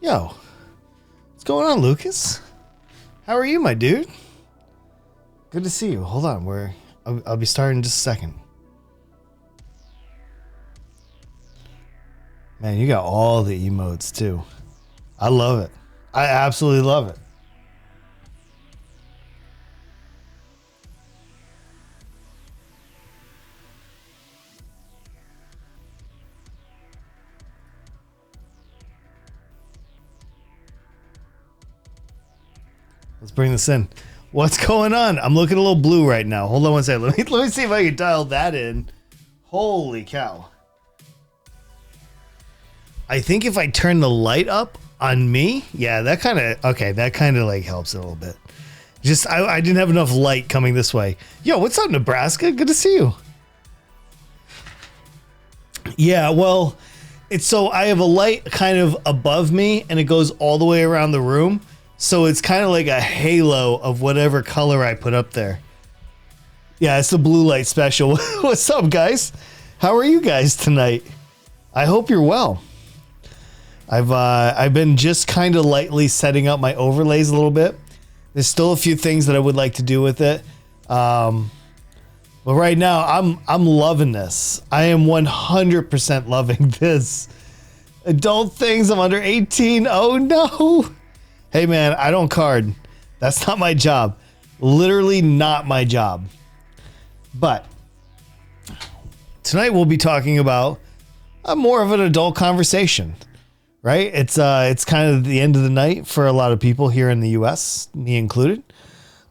Yo, what's going on, Lucas? How are you, my dude? Good to see you. Hold on, I'll be starting in just a second. Man, you got all the emotes too. I love it. I absolutely love it. Let's bring this in. What's going on? I'm looking a little blue right now. Hold on one second. Let me see if I can dial that in. Holy cow. I think if I turn the light up on me, yeah, that kind of like helps it a little bit. Just, I didn't have enough light coming this way. Yo, what's up, Nebraska? Good to see you. Yeah, well, so I have a light kind of above me and it goes all the way around the room. So it's kind of like a halo of whatever color I put up there. Yeah, it's the blue light special. What's up, guys? How are you guys tonight? I hope you're well. I've been just kind of lightly setting up my overlays a little bit. There's still a few things that I would like to do with it. But right now I'm loving this. I am 100% loving this. Adult things, I'm under 18. Oh no. Hey man, I don't card. That's not my job. Literally not my job. But tonight we'll be talking about more of an adult conversation, right? It's kind of the end of the night for a lot of people here in the US, me included.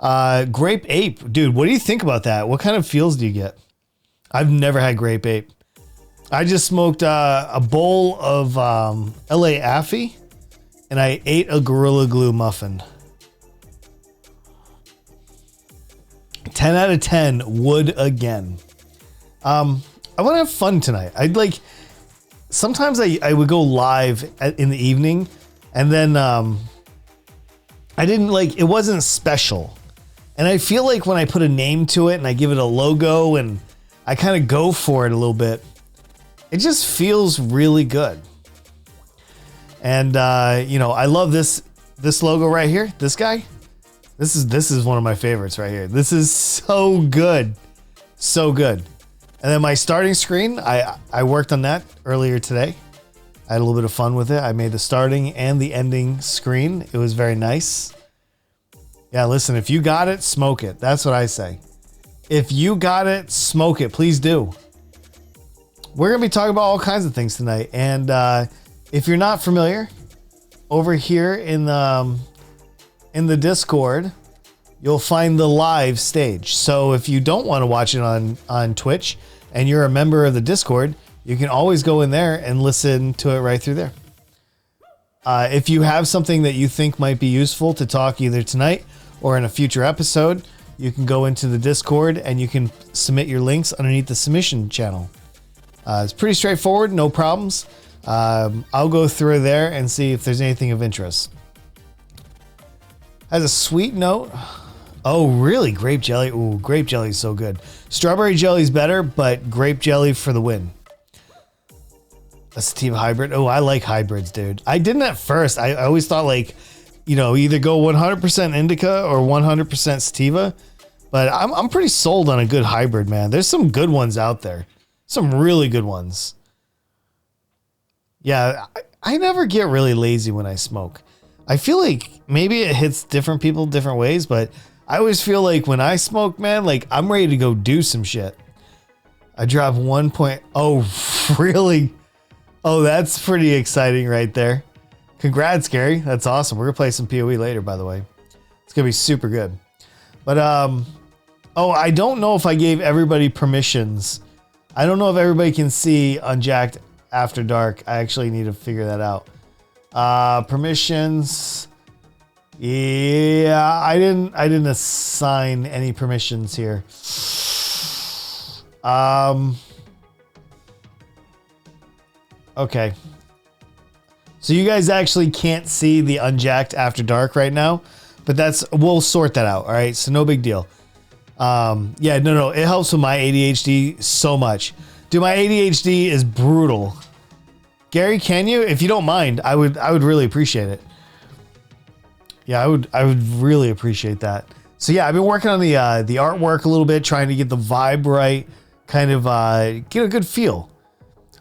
Grape ape, dude, what do you think about that? What kind of feels do you get? I've never had grape ape. I just smoked a bowl of LA Affy. And I ate a Gorilla Glue muffin. 10 out of 10 would again. I want to have fun tonight. Sometimes I would go live in the evening and then it wasn't special. And I feel like when I put a name to it and I give it a logo and I kind of go for it a little bit, it just feels really good. And I love this logo right here. This guy, this is one of my favorites right here. This is so good, so good. And then my starting screen, I worked on that earlier today. I had a little bit of fun with it. I made the starting and the ending screen. It was very nice. Yeah, listen, if you got it, smoke it. That's what I say. If you got it, smoke it. Please do. We're gonna be talking about all kinds of things tonight, and if you're not familiar, over here in the Discord, you'll find the live stage. So if you don't want to watch it on Twitch and you're a member of the Discord, you can always go in there and listen to it right through there. If you have something that you think might be useful to talk either tonight or in a future episode, you can go into the Discord and you can submit your links underneath the submission channel. It's pretty straightforward, no problems. I'll go through there and see if there's anything of interest. Has a sweet note. Oh, really? Grape jelly? Ooh, grape jelly is so good. Strawberry jelly is better, but grape jelly for the win. A sativa hybrid. Oh, I like hybrids, dude. I didn't at first. I always thought either go 100% indica or 100% sativa. But I'm pretty sold on a good hybrid, man. There's some good ones out there. Some really good ones. Yeah, I never get really lazy when I smoke. I feel like maybe it hits different people different ways, but I always feel like when I smoke, man, like I'm ready to go do some shit. I dropped 1 point. Oh, really? Oh, that's pretty exciting right there. Congrats, Gary. That's awesome. We're going to play some PoE later, by the way. It's going to be super good. But, I don't know if I gave everybody permissions. I don't know if everybody can see Unjacked After Dark. I actually need to figure that out. Permissions. Yeah, I didn't assign any permissions here. Okay. So you guys actually can't see the Unjacked After Dark right now, but we'll sort that out. All right. So no big deal. Yeah, no. It helps with my ADHD so much. Dude, my ADHD is brutal. Gary, can you, if you don't mind, I would really appreciate it. Yeah, I would really appreciate that. So yeah, I've been working on the artwork a little bit, trying to get the vibe right, kind of get a good feel.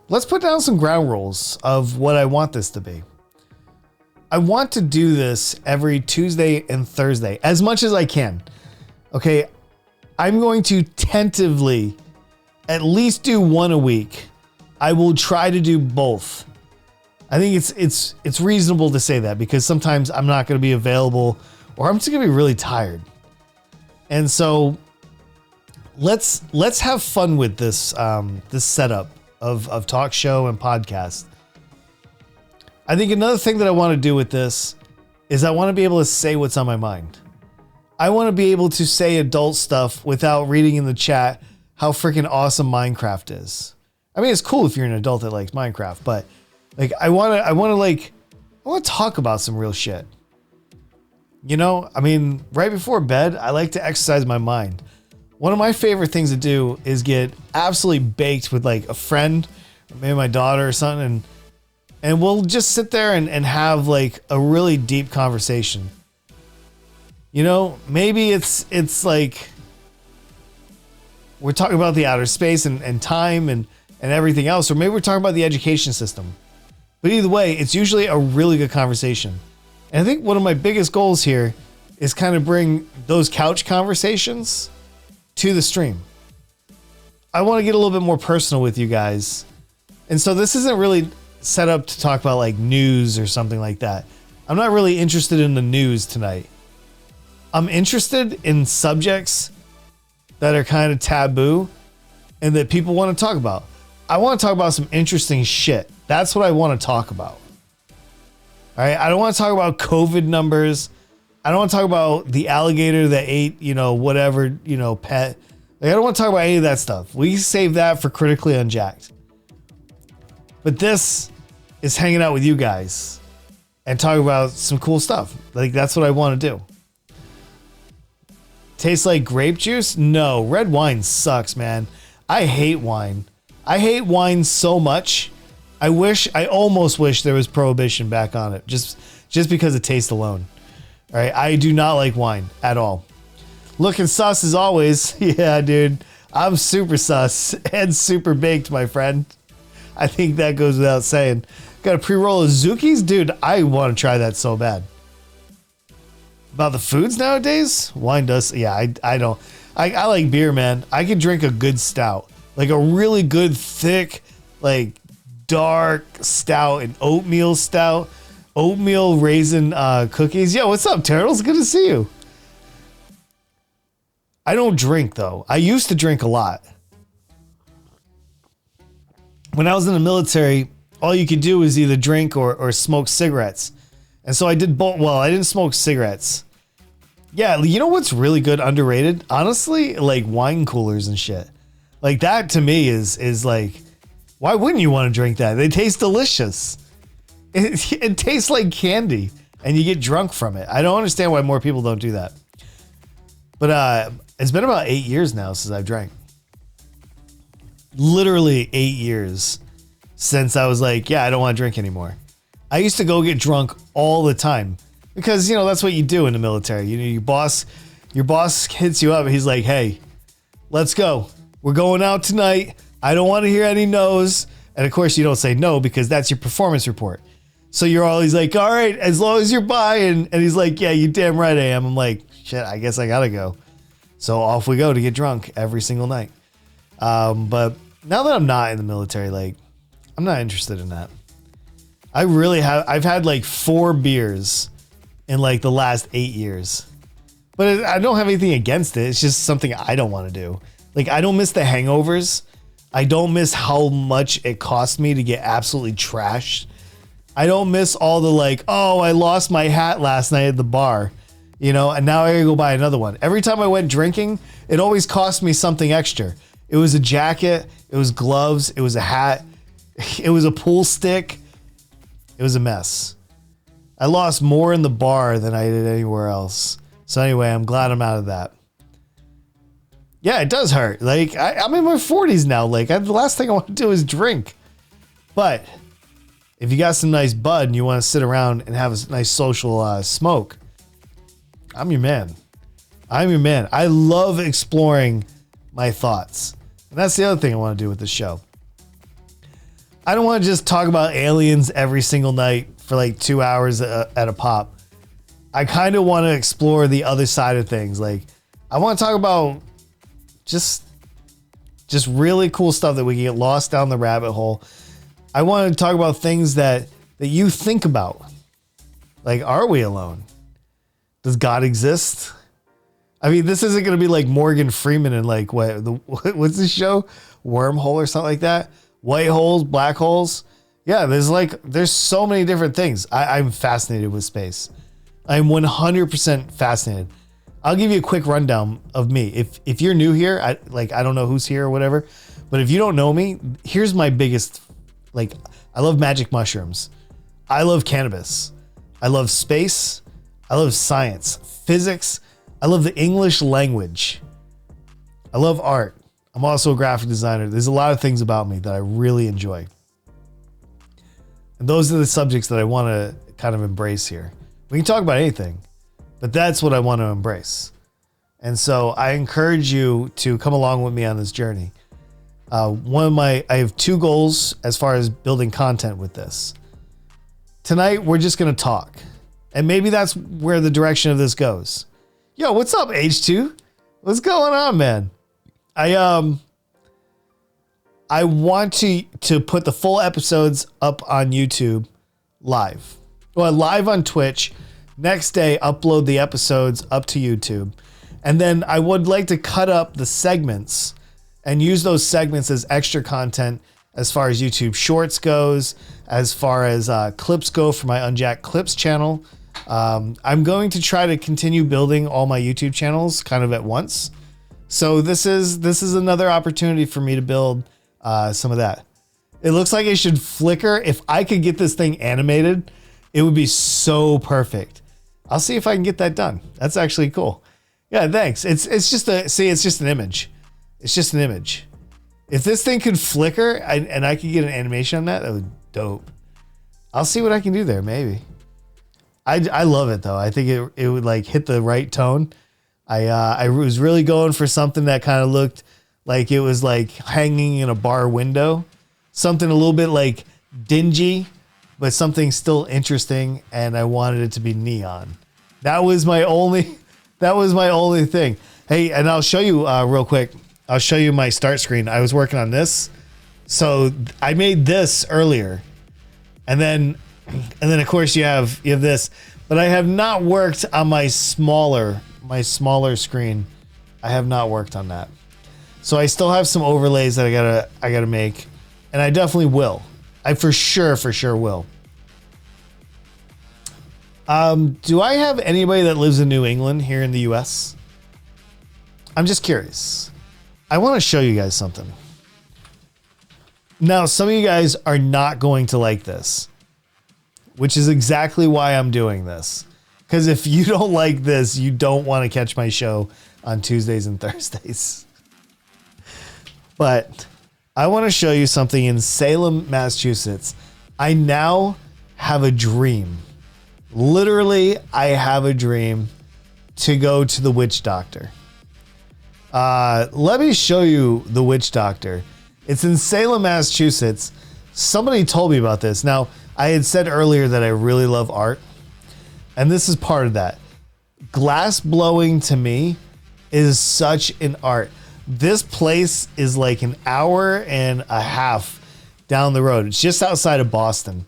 Let's put down some ground rules of what I want this to be. I want to do this every Tuesday and Thursday as much as I can. Okay, I'm going to tentatively at least do one a week. I will try to do both. I think it's reasonable to say that because sometimes I'm not going to be available or I'm just going to be really tired. And so let's have fun with this this setup of talk show and podcast. I think another thing that I want to do with this is I want to be able to say what's on my mind. I want to be able to say adult stuff without reading in the chat how freaking awesome Minecraft is. I mean, it's cool if you're an adult that likes Minecraft, but like I want to talk about some real shit. You know, I mean, right before bed, I like to exercise my mind. One of my favorite things to do is get absolutely baked with like a friend, or maybe my daughter or something, and we'll just sit there and have like a really deep conversation. You know, maybe it's like we're talking about the outer space and time and everything else, or maybe we're talking about the education system. But either way, it's usually a really good conversation. And I think one of my biggest goals here is kind of bring those couch conversations to the stream. I want to get a little bit more personal with you guys. And so this isn't really set up to talk about like news or something like that. I'm not really interested in the news tonight. I'm interested in subjects that are kind of taboo and that people want to talk about. I want to talk about some interesting shit. That's what I want to talk about. All right. I don't want to talk about COVID numbers. I don't want to talk about the alligator that ate, you know, whatever, you know, pet. Like, I don't want to talk about any of that stuff. We save that for Critically Unjacked. But this is hanging out with you guys and talking about some cool stuff. Like, that's what I want to do. Tastes like grape juice? No, red wine sucks, man. I hate wine. I hate wine so much. I almost wish there was prohibition back on it, just because of taste alone. All right, I do not like wine at all. Looking sus as always. Yeah, dude, I'm super sus and super baked, my friend. I think that goes without saying. Got a pre-roll of Zookies? Dude, I want to try that so bad. About the foods nowadays? Wine does, yeah, I don't. I like beer, man. I can drink a good stout. Like a really good, thick, like dark stout, and oatmeal stout. Oatmeal raisin cookies. Yo, what's up, Turtles? Good to see you. I don't drink, though. I used to drink a lot. When I was in the military, all you could do was either drink or smoke cigarettes. And so I did both. Well, I didn't smoke cigarettes. Yeah, you know what's really good, underrated? Honestly, like wine coolers and shit. Like that to me is like, why wouldn't you want to drink that? They taste delicious. It tastes like candy and you get drunk from it. I don't understand why more people don't do that. But it's been about 8 years now since I've drank. Literally 8 years since I was like, yeah, I don't want to drink anymore. I used to go get drunk all the time because, you know, that's what you do in the military. You know, your boss hits you up and he's like, hey, let's go. We're going out tonight. I don't want to hear any no's. And of course you don't say no because that's your performance report. So you're always like, all right, as long as you're by. And he's like, yeah, you damn right I am. I'm like, shit, I guess I gotta go. So off we go to get drunk every single night. But now that I'm not in the military, like, I'm not interested in that. I've had like 4 beers in like the last 8 years. But I don't have anything against it. It's just something I don't want to do. Like, I don't miss the hangovers. I don't miss how much it cost me to get absolutely trashed. I don't miss all the like, oh, I lost my hat last night at the bar, you know, and now I gotta go buy another one. Every time I went drinking, it always cost me something extra. It was a jacket, it was gloves, it was a hat, it was a pool stick. It was a mess. I lost more in the bar than I did anywhere else. So anyway, I'm glad I'm out of that. Yeah, it does hurt. Like, I'm in my 40s now. Like, the last thing I want to do is drink. But if you got some nice bud and you want to sit around and have a nice social smoke, I'm your man. I'm your man. I love exploring my thoughts. And that's the other thing I want to do with this show. I don't want to just talk about aliens every single night for like 2 hours at a pop. I kind of want to explore the other side of things. Like, I want to talk about just really cool stuff that we can get lost down the rabbit hole. I want to talk about things that you think about. Like, are we alone? Does God exist? I mean, this isn't going to be like Morgan Freeman and like, what's this show? Wormhole or something like that? White holes, black holes. Yeah, there's so many different things. I'm fascinated with space. I'm 100% fascinated. I'll give you a quick rundown of me. If you're new here, I don't know who's here or whatever, but if you don't know me, here's my biggest, I love magic mushrooms. I love cannabis. I love space. I love science, physics. I love the English language. I love art. I'm also a graphic designer. There's a lot of things about me that I really enjoy. And those are the subjects that I want to kind of embrace here. We can talk about anything, but that's what I want to embrace. And so I encourage you to come along with me on this journey. I have 2 goals as far as building content with this. Tonight, we're just going to talk. And maybe that's where the direction of this goes. Yo, what's up, H2? What's going on, man? I want to put the full episodes up on YouTube live. Well, live on Twitch. Next day, upload the episodes up to YouTube. And then I would like to cut up the segments and use those segments as extra content as far as YouTube Shorts goes, as far as clips go for my Unjacked Clips channel. I'm going to try to continue building all my YouTube channels kind of at once. So this is another opportunity for me to build some of that. It looks like it should flicker. If I could get this thing animated, it would be so perfect. I'll see if I can get that done. That's actually cool. Yeah, thanks. It's just an image. It's just an image. If this thing could flicker and I could get an animation on that would be dope. I'll see what I can do there, maybe. I love it though. I think it would like hit the right tone. I was really going for something that kind of looked like it was like hanging in a bar window. Something a little bit like dingy, but something still interesting, and I wanted it to be neon. That was my only thing. Hey, and I'll show you real quick. I'll show you my start screen. I was working on this. So I made this earlier. And then of course you have this, but I have not worked on my smaller screen. I have not worked on that. So I still have some overlays that I gotta make, and I definitely will. I for sure will. Do I have anybody that lives in New England here in the US? I'm just curious. I want to show you guys something. Now, some of you guys are not going to like this, which is exactly why I'm doing this. Because if you don't like this, you don't want to catch my show on Tuesdays and Thursdays. But I want to show you something in Salem, Massachusetts. I now have a dream. Literally, I have a dream to go to the witch doctor. Let me show you the witch doctor. It's in Salem, Massachusetts. Somebody told me about this. Now, I had said earlier that I really love art, and this is part of that. Glass blowing to me is such an art. This place is like an hour and a half down the road. It's just outside of Boston.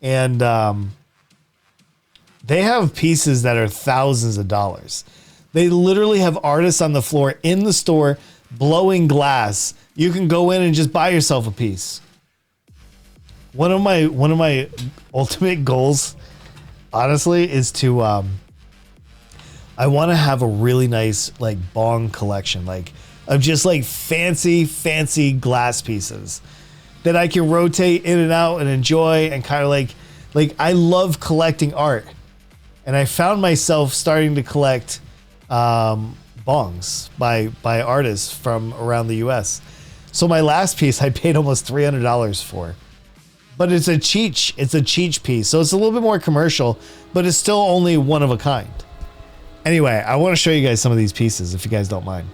And they have pieces that are thousands of dollars. They literally have artists on the floor in the store blowing glass. You can go in and just buy yourself a piece. One of my ultimate goals, honestly, is to I want to have a really nice like bong collection, like of just like fancy glass pieces that I can rotate in and out and enjoy, and kind of like I love collecting art. And I found myself starting to collect bongs by artists from around the US. So my last piece I paid almost $300 for. but it's a Cheech piece. So it's a little bit more commercial, but it's still only one of a kind. Anyway, I want to show you guys some of these pieces if you guys don't mind.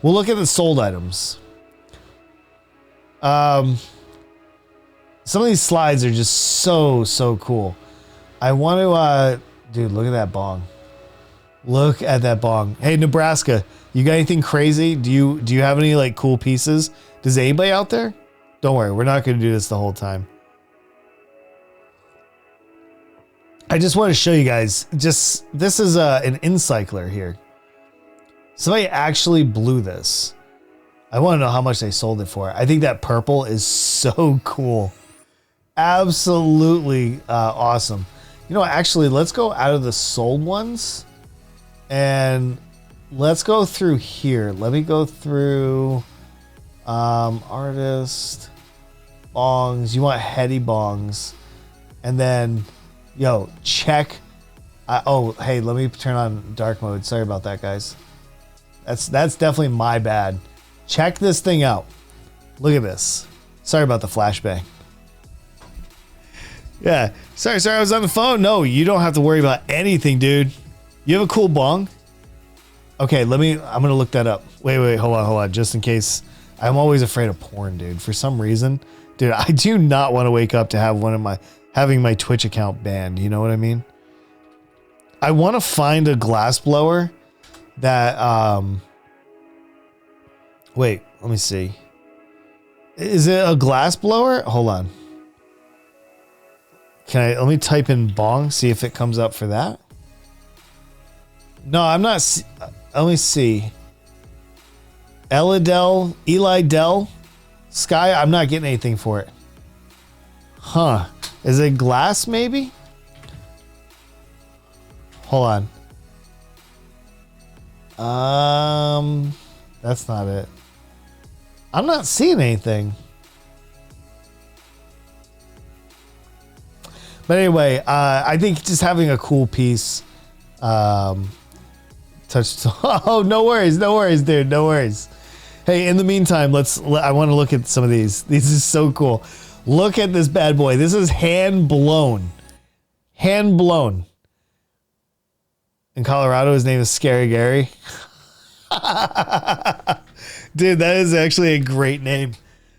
We'll look at the sold items. Some of these slides are just so cool. I want to, dude, look at that bong. Look at that bong. Hey, Nebraska, you got anything crazy? Do you have any like cool pieces? Does anybody out there? Don't worry, we're not going to do this the whole time. I just want to show you guys. This is an Incycler here. Somebody actually blew this. I want to know how much they sold it for. I think that purple is so cool. Absolutely awesome. You know, actually, let's go out of the sold ones and let's go through here. Let me go through artist, bongs. You want heady bongs. And then, yo, check. Oh, hey, let me turn on dark mode. Sorry about that, guys. That's definitely my bad. Check this thing out. Look at this. Sorry about the flashbang. Yeah. Sorry, I was on the phone. No, you don't have to worry about anything, dude. You have a cool bong? Okay, I'm gonna look that up. Wait, hold on. Just in case. I'm always afraid of porn, dude. For some reason. Dude, I do not want to wake up to have having my Twitch account banned. You know what I mean? I want to find a glass blower that, wait, let me see. Is it a glass blower? Hold on. Let me type in bong, see if it comes up for that. No, I'm not. Let me see. Eli Dell, Sky, I'm not getting anything for it. Huh. Is it glass maybe? Hold on. That's not it. I'm not seeing anything. But anyway, I think just having a cool piece, oh, no worries, dude, no worries. Hey, in the meantime, I want to look at some of these. These is so cool. Look at this bad boy. This is hand blown. Hand blown. In Colorado, his name is Scary Gary. Dude, that is actually a great name.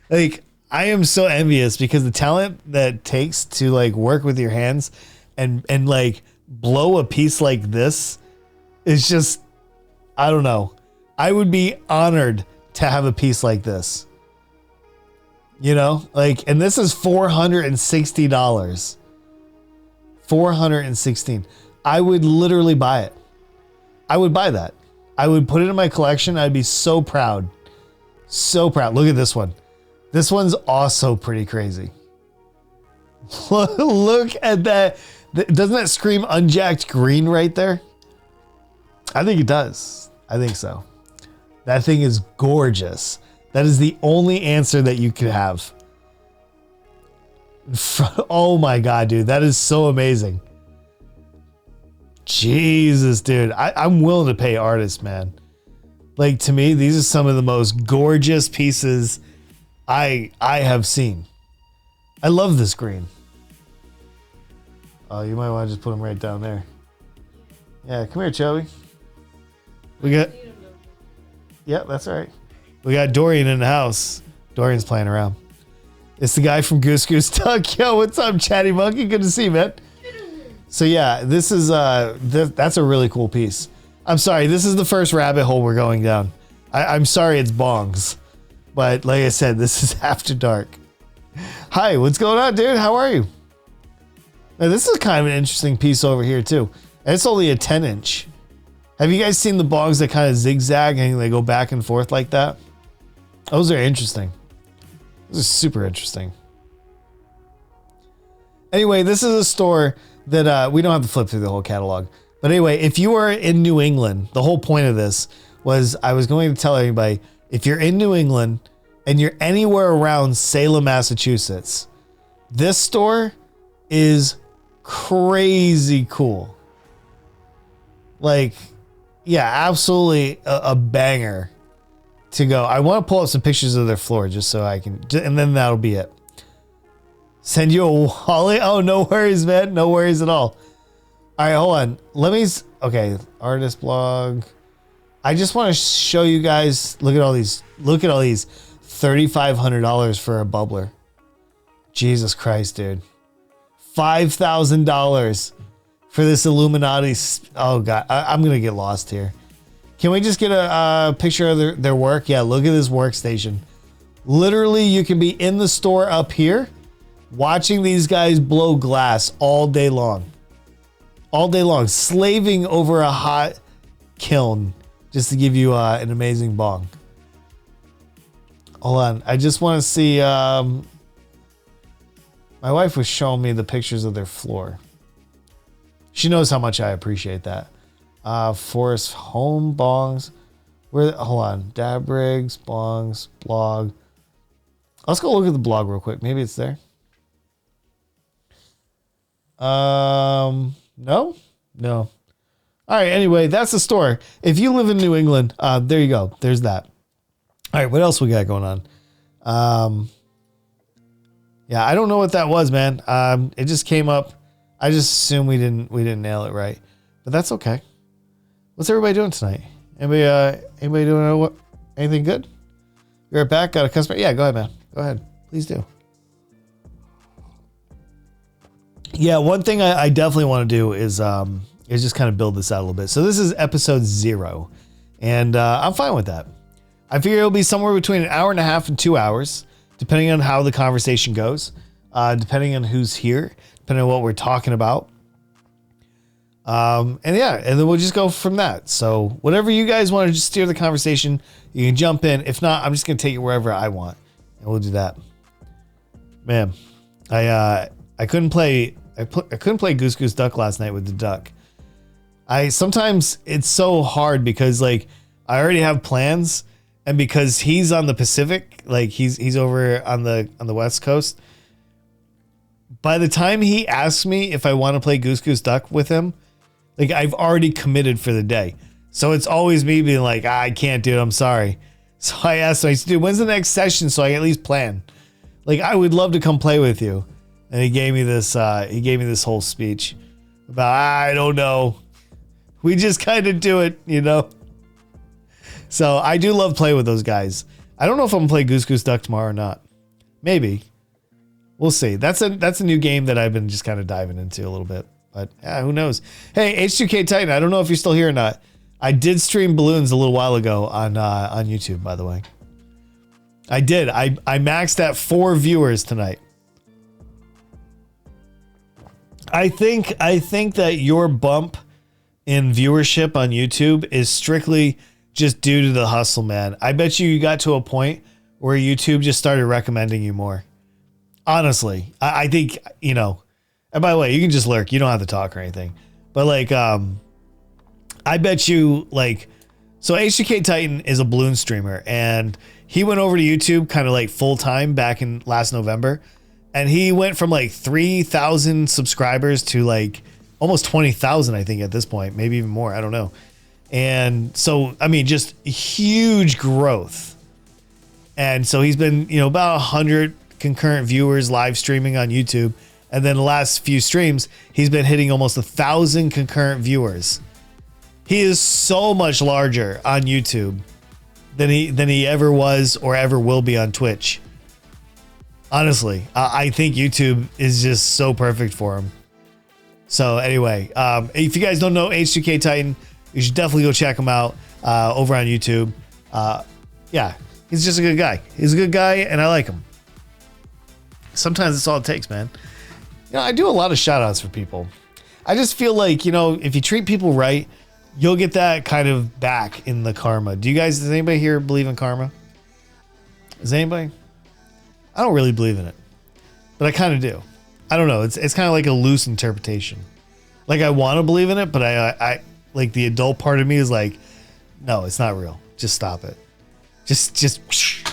Like, I am so envious because the talent that it takes to like work with your hands and like blow a piece like this is just, I don't know. I would be honored to have a piece like this. You know, like, and this is $460. $416. I would literally buy it. I would buy that. I would put it in my collection. I'd be so proud. So proud. Look at this one. This one's also pretty crazy. Look at that. Doesn't that scream unjacked green right there? I think it does. I think so. That thing is gorgeous. That is the only answer that you could have. Oh my God, dude. That is so amazing. Jesus, dude. I'm willing to pay artists, man. Like, to me, these are some of the most gorgeous pieces I have seen. I love this green. Oh, you might want to just put them right down there. Yeah, come here, Chubby. We got... Yeah, that's all right. We got Dorian in the house. Dorian's playing around. It's the guy from Goose Goose Duck. Yo, what's up, Chatty Monkey? Good to see you, man. So yeah, this is that's a really cool piece. I'm sorry, this is the first rabbit hole we're going down. I'm sorry it's bongs. But like I said, this is after dark. Hi, what's going on, dude? How are you? Now, this is kind of an interesting piece over here too. And it's only a 10-inch. Have you guys seen the bongs that kind of zigzag and they go back and forth like that? Those are interesting. This is super interesting. Anyway, this is a store that we don't have to flip through the whole catalog. But anyway, if you are in New England, the whole point of this was I was going to tell everybody, if you're in New England and you're anywhere around Salem, Massachusetts, this store is crazy cool. Like, yeah, absolutely a banger to go. I want to pull up some pictures of their floor just so I can, and then that'll be it. Send you a wallet? Oh, no worries, man. No worries at all. All right, hold on. Okay, artist blog. I just want to show you guys. Look at all these. Look at all these. $3,500 for a bubbler. Jesus Christ, dude. $5,000 for this Illuminati. Oh God, I'm gonna get lost here. Can we just get a picture of their work? Yeah, look at this workstation. Literally, you can be in the store up here, watching these guys blow glass all day long. All day long, slaving over a hot kiln just to give you an amazing bong. Hold on, I just want to see. My wife was showing me the pictures of their floor. She knows how much I appreciate that. Forest Home Bongs. Hold on. Dab Rigs, Bongs, blog. Let's go look at the blog real quick. Maybe it's there. No? No. All right. Anyway, that's the store. If you live in New England, there you go. There's that. All right. What else we got going on? Yeah, I don't know what that was, man. It just came up. I just assume we didn't nail it right, but that's okay. What's everybody doing tonight? Anybody doing anything good? You're back. Got a customer? Yeah, go ahead, man. Go ahead, please do. Yeah, one thing I definitely want to do is just kind of build this out a little bit. So this is episode 0, and I'm fine with that. I figure it'll be somewhere between an hour and a half and 2 hours. Depending on how the conversation goes, depending on who's here, depending on what we're talking about. And then we'll just go from that. So whatever you guys want to just steer the conversation, you can jump in. If not, I'm just going to take it wherever I want, and we'll do that. Man, I couldn't play Goose Goose Duck last night with the duck. Sometimes it's so hard because like I already have plans. And because he's on the Pacific, like he's over on the West Coast, by the time he asks me if I want to play Goose Goose Duck with him, like I've already committed for the day. So it's always me being like, I can't do it. I'm sorry. So I asked him, I said, dude, when's the next session? So I at least plan. Like I would love to come play with you. And he gave me this whole speech about, I don't know. We just kind of do it, you know? So I do love playing with those guys. I don't know if I'm gonna play Goose Goose Duck tomorrow or not. Maybe. We'll see. That's a new game that I've been just kind of diving into a little bit. But yeah, who knows? Hey, H2K Titan, I don't know if you're still here or not. I did stream balloons a little while ago on YouTube, by the way. I did. I maxed at 4 viewers tonight. I think that your bump in viewership on YouTube is strictly just due to the hustle, man. I bet you got to a point where YouTube just started recommending you more. Honestly, I think, you know, and by the way, you can just lurk. You don't have to talk or anything. But like, I bet you like, so H2K Titan is a balloon streamer and he went over to YouTube kind of like full time back in last November. And he went from like 3,000 subscribers to like almost 20,000, I think at this point, maybe even more. I don't know. And so, I mean, just huge growth. And so he's been, you know, about 100 concurrent viewers live streaming on YouTube. And then the last few streams, he's been hitting almost 1,000 concurrent viewers. He is so much larger on YouTube than he ever was or ever will be on Twitch. Honestly, I think YouTube is just so perfect for him. So anyway, if you guys don't know H2K Titan, you should definitely go check him out over on YouTube. Yeah, he's just a good guy. He's a good guy, and I like him. Sometimes that's all it takes, man. You know, I do a lot of shout outs for people. I just feel like, you know, if you treat people right, you'll get that kind of back in the karma. Does anybody here believe in karma? Does anybody? I don't really believe in it, but I kind of do. I don't know. It's kind of like a loose interpretation. Like I want to believe in it, but I like the adult part of me is like, no, it's not real. Just stop it. Just.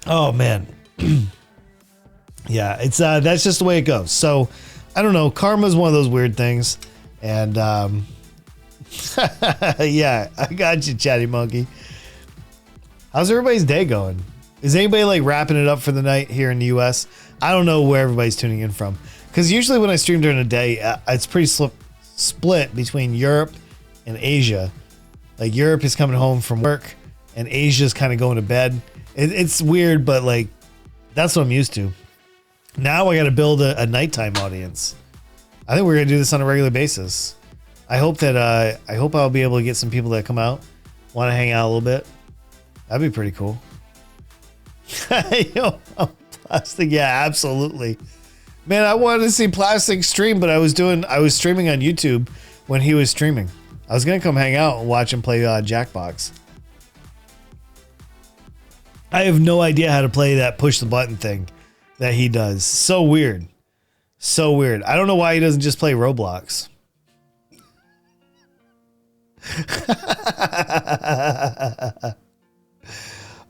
Oh man. Yeah, it's that's just the way it goes. So I don't know. Karma is one of those weird things, and yeah, I got you, Chatty Monkey. How's everybody's day going? Is anybody like wrapping it up for the night here in the US? I don't know where everybody's tuning in from. Because usually when I stream during the day, it's pretty split between Europe and Asia. Like Europe is coming home from work and Asia's kind of going to bed. It's weird, but like that's what I'm used to. Now I got to build a nighttime audience. I think we're going to do this on a regular basis. I hope that I hope I'll be able to get some people that come out, want to hang out a little bit. That'd be pretty cool. Yo, Plastic, yeah, absolutely. Man, I wanted to see Plastic stream, but I was streaming on YouTube when he was streaming. I was gonna come hang out and watch him play Jackbox. I have no idea how to play that push the button thing that he does. So weird. So weird. I don't know why he doesn't just play Roblox.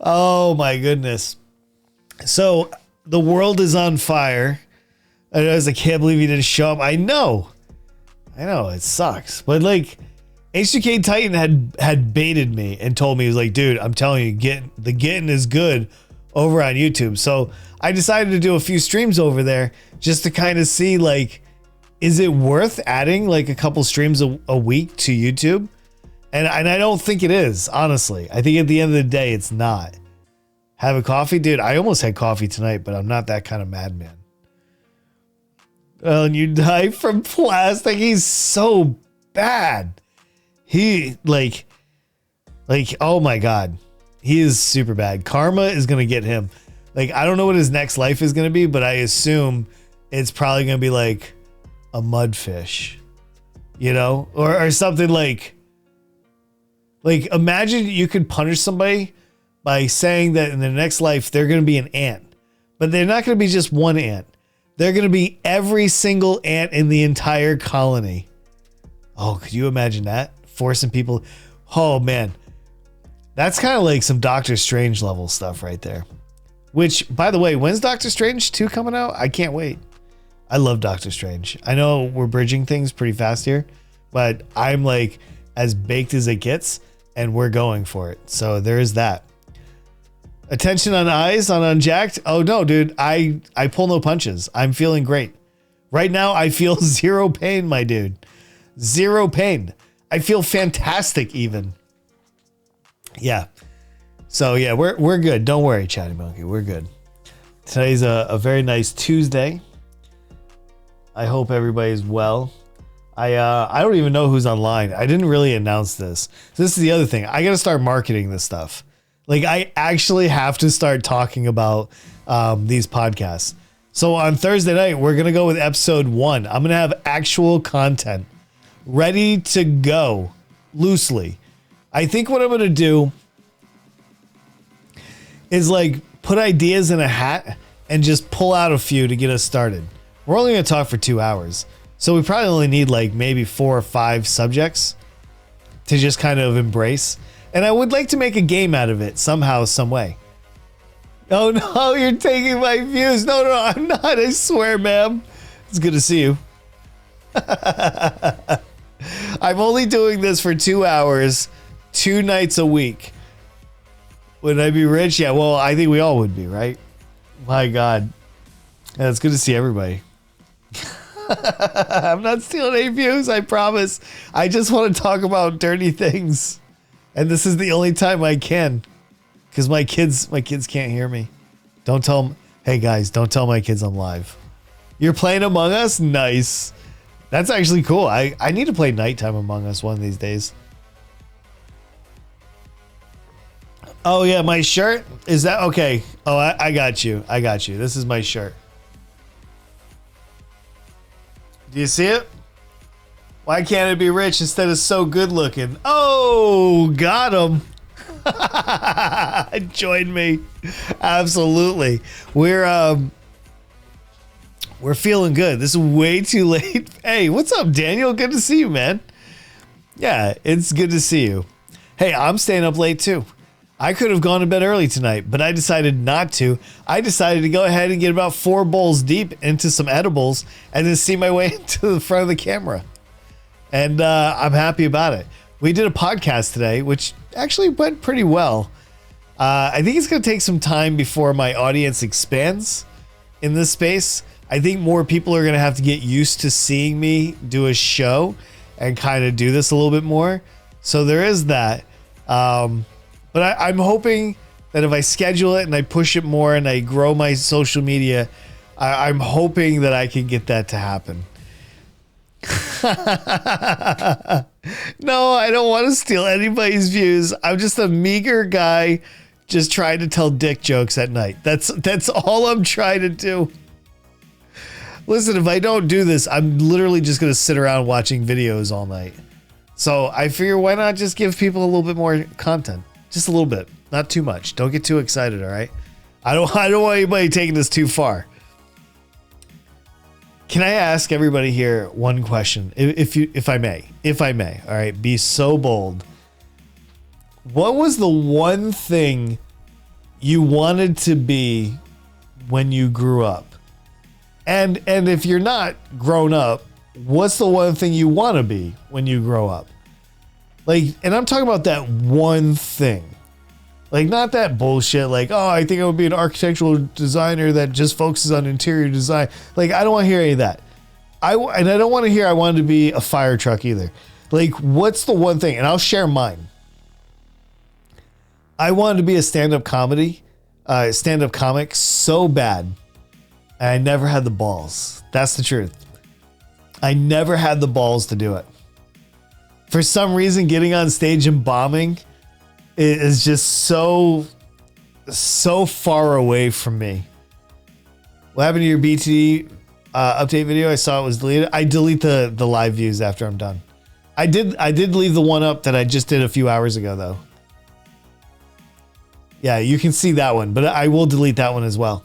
Oh my goodness. So the world is on fire. I can't believe he didn't show up. I know it sucks, but like H2K Titan had baited me and told me, he was like, dude, I'm telling you, getting is good over on YouTube. So I decided to do a few streams over there just to kind of see, like, is it worth adding like a couple streams a week to YouTube? And I don't think it is, honestly. I think at the end of the day, it's not. Have a coffee? Dude, I almost had coffee tonight, but I'm not that kind of madman. Oh, and you die from Plastic. He's so bad. He, like, oh my God. He is super bad. Karma is going to get him. Like, I don't know what his next life is going to be, but I assume it's probably going to be like a mudfish, you know? Or something like imagine you could punish somebody by saying that in their next life, they're going to be an ant, but they're not going to be just one ant. They're going to be every single ant in the entire colony. Oh, could you imagine that? Forcing people. Oh man, that's kind of like some Doctor Strange level stuff right there. Which, by the way, when's Doctor Strange 2 coming out? I can't wait. I love Doctor Strange. I know we're bridging things pretty fast here, but I'm like as baked as it gets and we're going for it. So there is that. Attention on eyes on Unjacked. Oh no, dude, I pull no punches. I'm feeling great. Right now I feel zero pain, my dude. Zero pain. I feel fantastic even. Yeah. So yeah, we're good. Don't worry, Chatty Monkey. We're good. Today's a very nice Tuesday. I hope everybody's well. I don't even know who's online. I didn't really announce this. This is the other thing. I got to start marketing this stuff. Like I actually have to start talking about these podcasts. So on Thursday night, we're going to go with episode 1. I'm going to have actual content ready to go loosely. I think what I'm going to do is like put ideas in a hat and just pull out a few to get us started. We're only going to talk for 2 hours. So we probably only need like maybe 4 or 5 subjects to just kind of embrace. And I would like to make a game out of it somehow, some way. Oh no, you're taking my views. No, I'm not. I swear, ma'am. It's good to see you. I'm only doing this for 2 hours, 2 nights a week. Would I be rich? Yeah, well, I think we all would be, right? My God. Yeah, it's good to see everybody. I'm not stealing any views, I promise. I just want to talk about dirty things. And this is the only time I can. Because my kids can't hear me. Don't tell them, hey guys, don't tell my kids I'm live. You're playing Among Us? Nice. That's actually cool. I need to play nighttime Among Us one of these days. Oh yeah, my shirt? Is that okay? Oh, I got you. I got you. This is my shirt. Do you see it? Why can't it be rich instead of so good looking? Oh, got him. Join me. Absolutely. We're feeling good. This is way too late. Hey, what's up, Daniel? Good to see you, man. Yeah, it's good to see you. Hey, I'm staying up late too. I could have gone to bed early tonight, but I decided not to. I decided to go ahead and get about 4 bowls deep into some edibles and then see my way into the front of the camera. And I'm happy about it. We did a podcast today, which actually went pretty well. I think it's going to take some time before my audience expands in this space. I think more people are going to have to get used to seeing me do a show and kind of do this a little bit more. So there is that. But I'm hoping that if I schedule it and I push it more and I grow my social media, I'm hoping that I can get that to happen. No, I don't want to steal anybody's views. I'm just a meager guy just trying to tell dick jokes at night. That's all I'm trying to do. Listen, if I don't do this, I'm literally just going to sit around watching videos all night. So I figure, why not just give people a little bit more content? Just a little bit, not too much. Don't get too excited, all right? I don't want anybody taking this too far. Can I ask everybody here one question, if I may, all right? Be so bold. What was the one thing you wanted to be when you grew up? And if you're not grown up, what's the one thing you want to be when you grow up? Like, and I'm talking about that one thing. Like, not that bullshit like, oh, I think I would be an architectural designer that just focuses on interior design. Like, I don't want to hear any of that. And I don't want to hear I wanted to be a fire truck either. Like, what's the one thing? And I'll share mine. I wanted to be a stand-up comic so bad. And I never had the balls. That's the truth. I never had the balls to do it. For some reason, getting on stage and bombing is just so far away from me. What happened to your BT update video? I saw it was deleted. I delete the live views after I'm done. I did leave the one up that I just did a few hours ago, though. Yeah, you can see that one, but I will delete that one as well.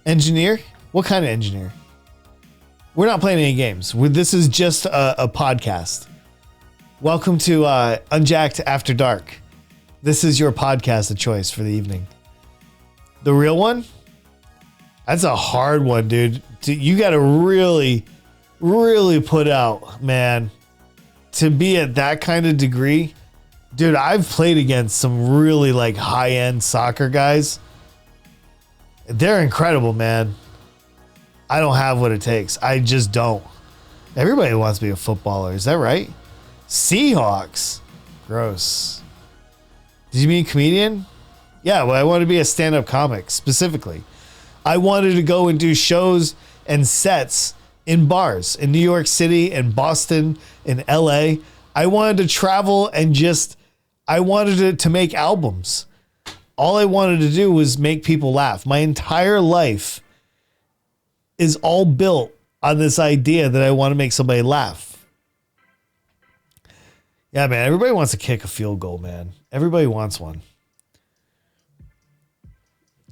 Engineer? What kind of engineer? We're not playing any games. This is just a podcast. Welcome to Unjacked After Dark. This is your podcast of choice for the evening. The real one? That's a hard one, dude. You got to really, really put out, man, to be at that kind of degree. Dude, I've played against some really like high-end soccer guys. They're incredible, man. I don't have what it takes. I just don't. Everybody wants to be a footballer. Is that right? Seahawks. Gross. Did you mean comedian? Yeah, well, I want to be a stand-up comic, specifically. I wanted to go and do shows and sets in bars in New York City and Boston and LA. I wanted to travel and I wanted to make albums. All I wanted to do was make people laugh. My entire life is all built on this idea that I want to make somebody laugh. Yeah, man, everybody wants to kick a field goal, man. Everybody wants one.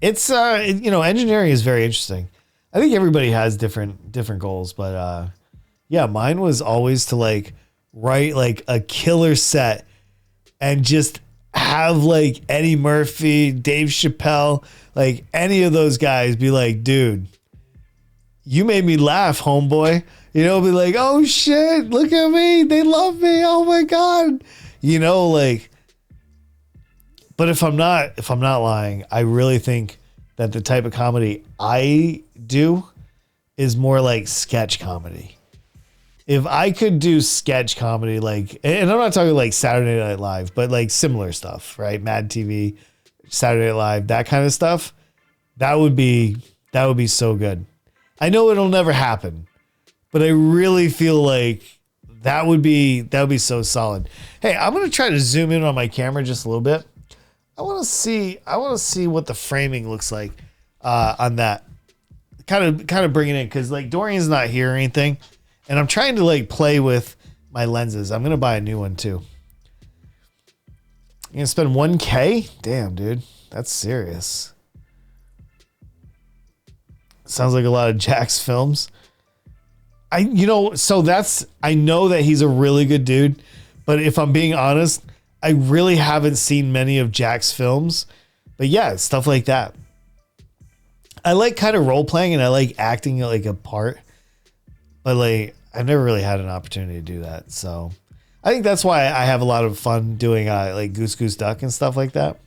It's, engineering is very interesting. I think everybody has different goals, but yeah, mine was always to like write like a killer set and just have like Eddie Murphy, Dave Chappelle, like any of those guys be like, dude, you made me laugh, homeboy. You know, be like, oh shit, look at me. They love me. Oh my God. You know, like, but if I'm not lying, I really think that the type of comedy I do is more like sketch comedy. If I could do sketch comedy, like, and I'm not talking like Saturday Night Live, but like similar stuff, right? Mad TV, Saturday Night Live, that kind of stuff, that would be so good. I know it'll never happen, but I really feel like that would be so solid. Hey, I'm going to try to zoom in on my camera just a little bit. I want to see what the framing looks like on that. Kind of bring it in, because like Dorian's not here or anything, and I'm trying to like play with my lenses. I'm going to buy a new one too. You're going to spend $1K? Damn, dude. That's serious. Sounds like a lot of Jack's films. I know that he's a really good dude, but if I'm being honest, I really haven't seen many of Jack's films. But yeah, stuff like that. I like kind of role playing and I like acting like a part, but like I've never really had an opportunity to do that. So I think that's why I have a lot of fun doing like Goose Goose Duck and stuff like that.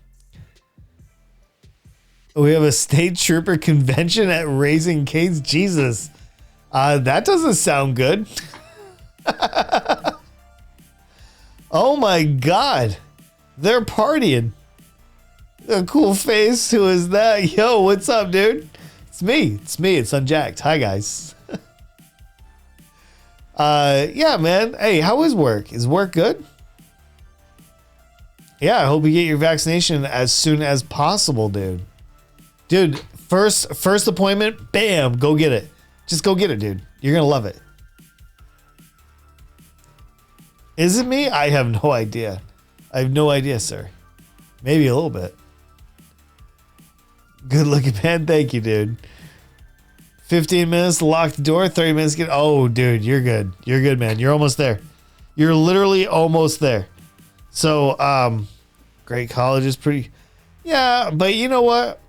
We have a state trooper convention at Raising Cane's. Jesus. That doesn't sound good. Oh my God. They're partying. A cool face. Who is that? Yo, what's up, dude? It's me. It's unjacked. Hi, guys. Yeah, man. Hey, how is work? Is work good? Yeah, I hope you get your vaccination as soon as possible, dude. Dude, first appointment, bam, go get it. Just go get it, dude. You're gonna love it. Is it me? I have no idea. I have no idea, sir. Maybe a little bit. Good looking man. Thank you, dude. 15 minutes to lock the door. 30 minutes to get... Oh, dude, you're good. You're good, man. You're almost there. You're literally almost there. So, great college is pretty... Yeah, but you know what?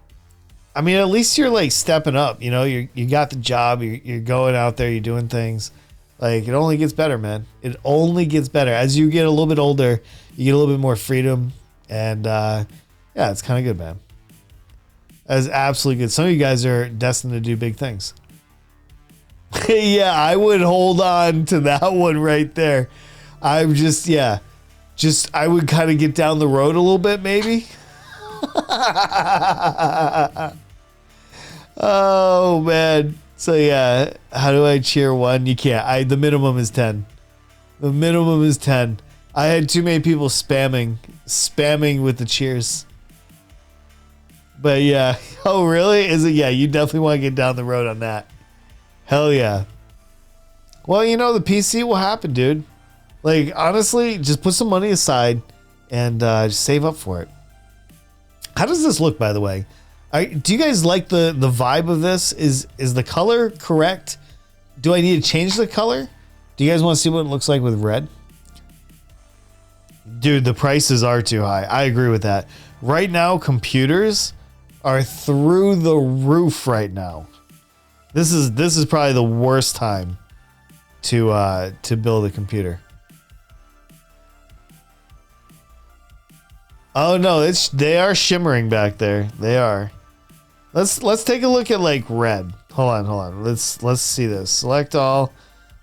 I mean, at least you're like stepping up. You know, you got the job. You're going out there. You're doing things. Like, it only gets better, man. It only gets better. As you get a little bit older, you get a little bit more freedom. And, yeah, it's kind of good, man. That's absolutely good. Some of you guys are destined to do big things. Yeah, I would hold on to that one right there. I'm just, yeah. Just, I would kind of get down the road a little bit, maybe. Oh, man. So, yeah, how do I cheer one? You can't. The minimum is 10. The minimum is 10. I had too many people spamming with the cheers. But, yeah. Oh, really? Is it? Yeah, you definitely want to get down the road on that. Hell, yeah. Well, you know, the PC will happen, dude. Like, honestly, just put some money aside and just save up for it. How does this look, by the way? Do you guys like the vibe of this? Is the color correct? Do I need to change the color? Do you guys want to see what it looks like with red? Dude, the prices are too high. I agree with that. Right now, computers are through the roof right now. This is probably the worst time to build a computer. Oh no, they are shimmering back there. They are. Let's take a look at like red. Hold on. Let's see this. Select all.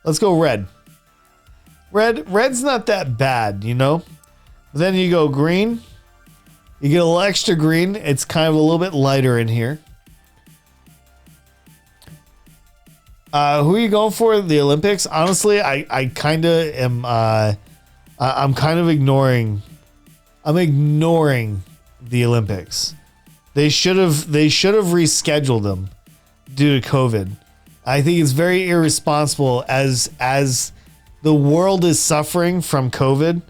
Let's go red. Red's not that bad, you know? But then you go green. You get a little extra green. It's kind of a little bit lighter in here. Who are you going for? The Olympics? Honestly, I kind of am. I'm kind of ignoring. I'm ignoring the Olympics. They should have rescheduled them due to COVID. I think it's very irresponsible as the world is suffering from COVID.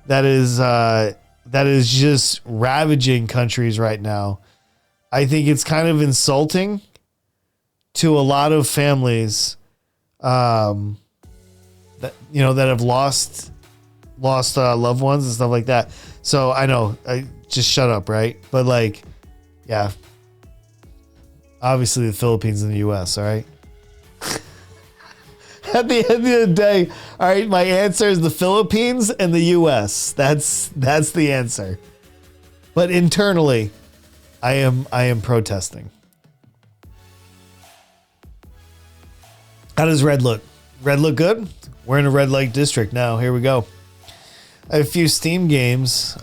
That is just ravaging countries right now. I think it's kind of insulting to a lot of families that have lost loved ones and stuff like that. So I know, I just shut up, right? But like, yeah, obviously the Philippines and the U.S. All right. At the end of the day, all right, my answer is the Philippines and the U.S. That's the answer. But internally, I am protesting. How does red look? Red look good? We're in a red light district now. Here we go. I have a few Steam games.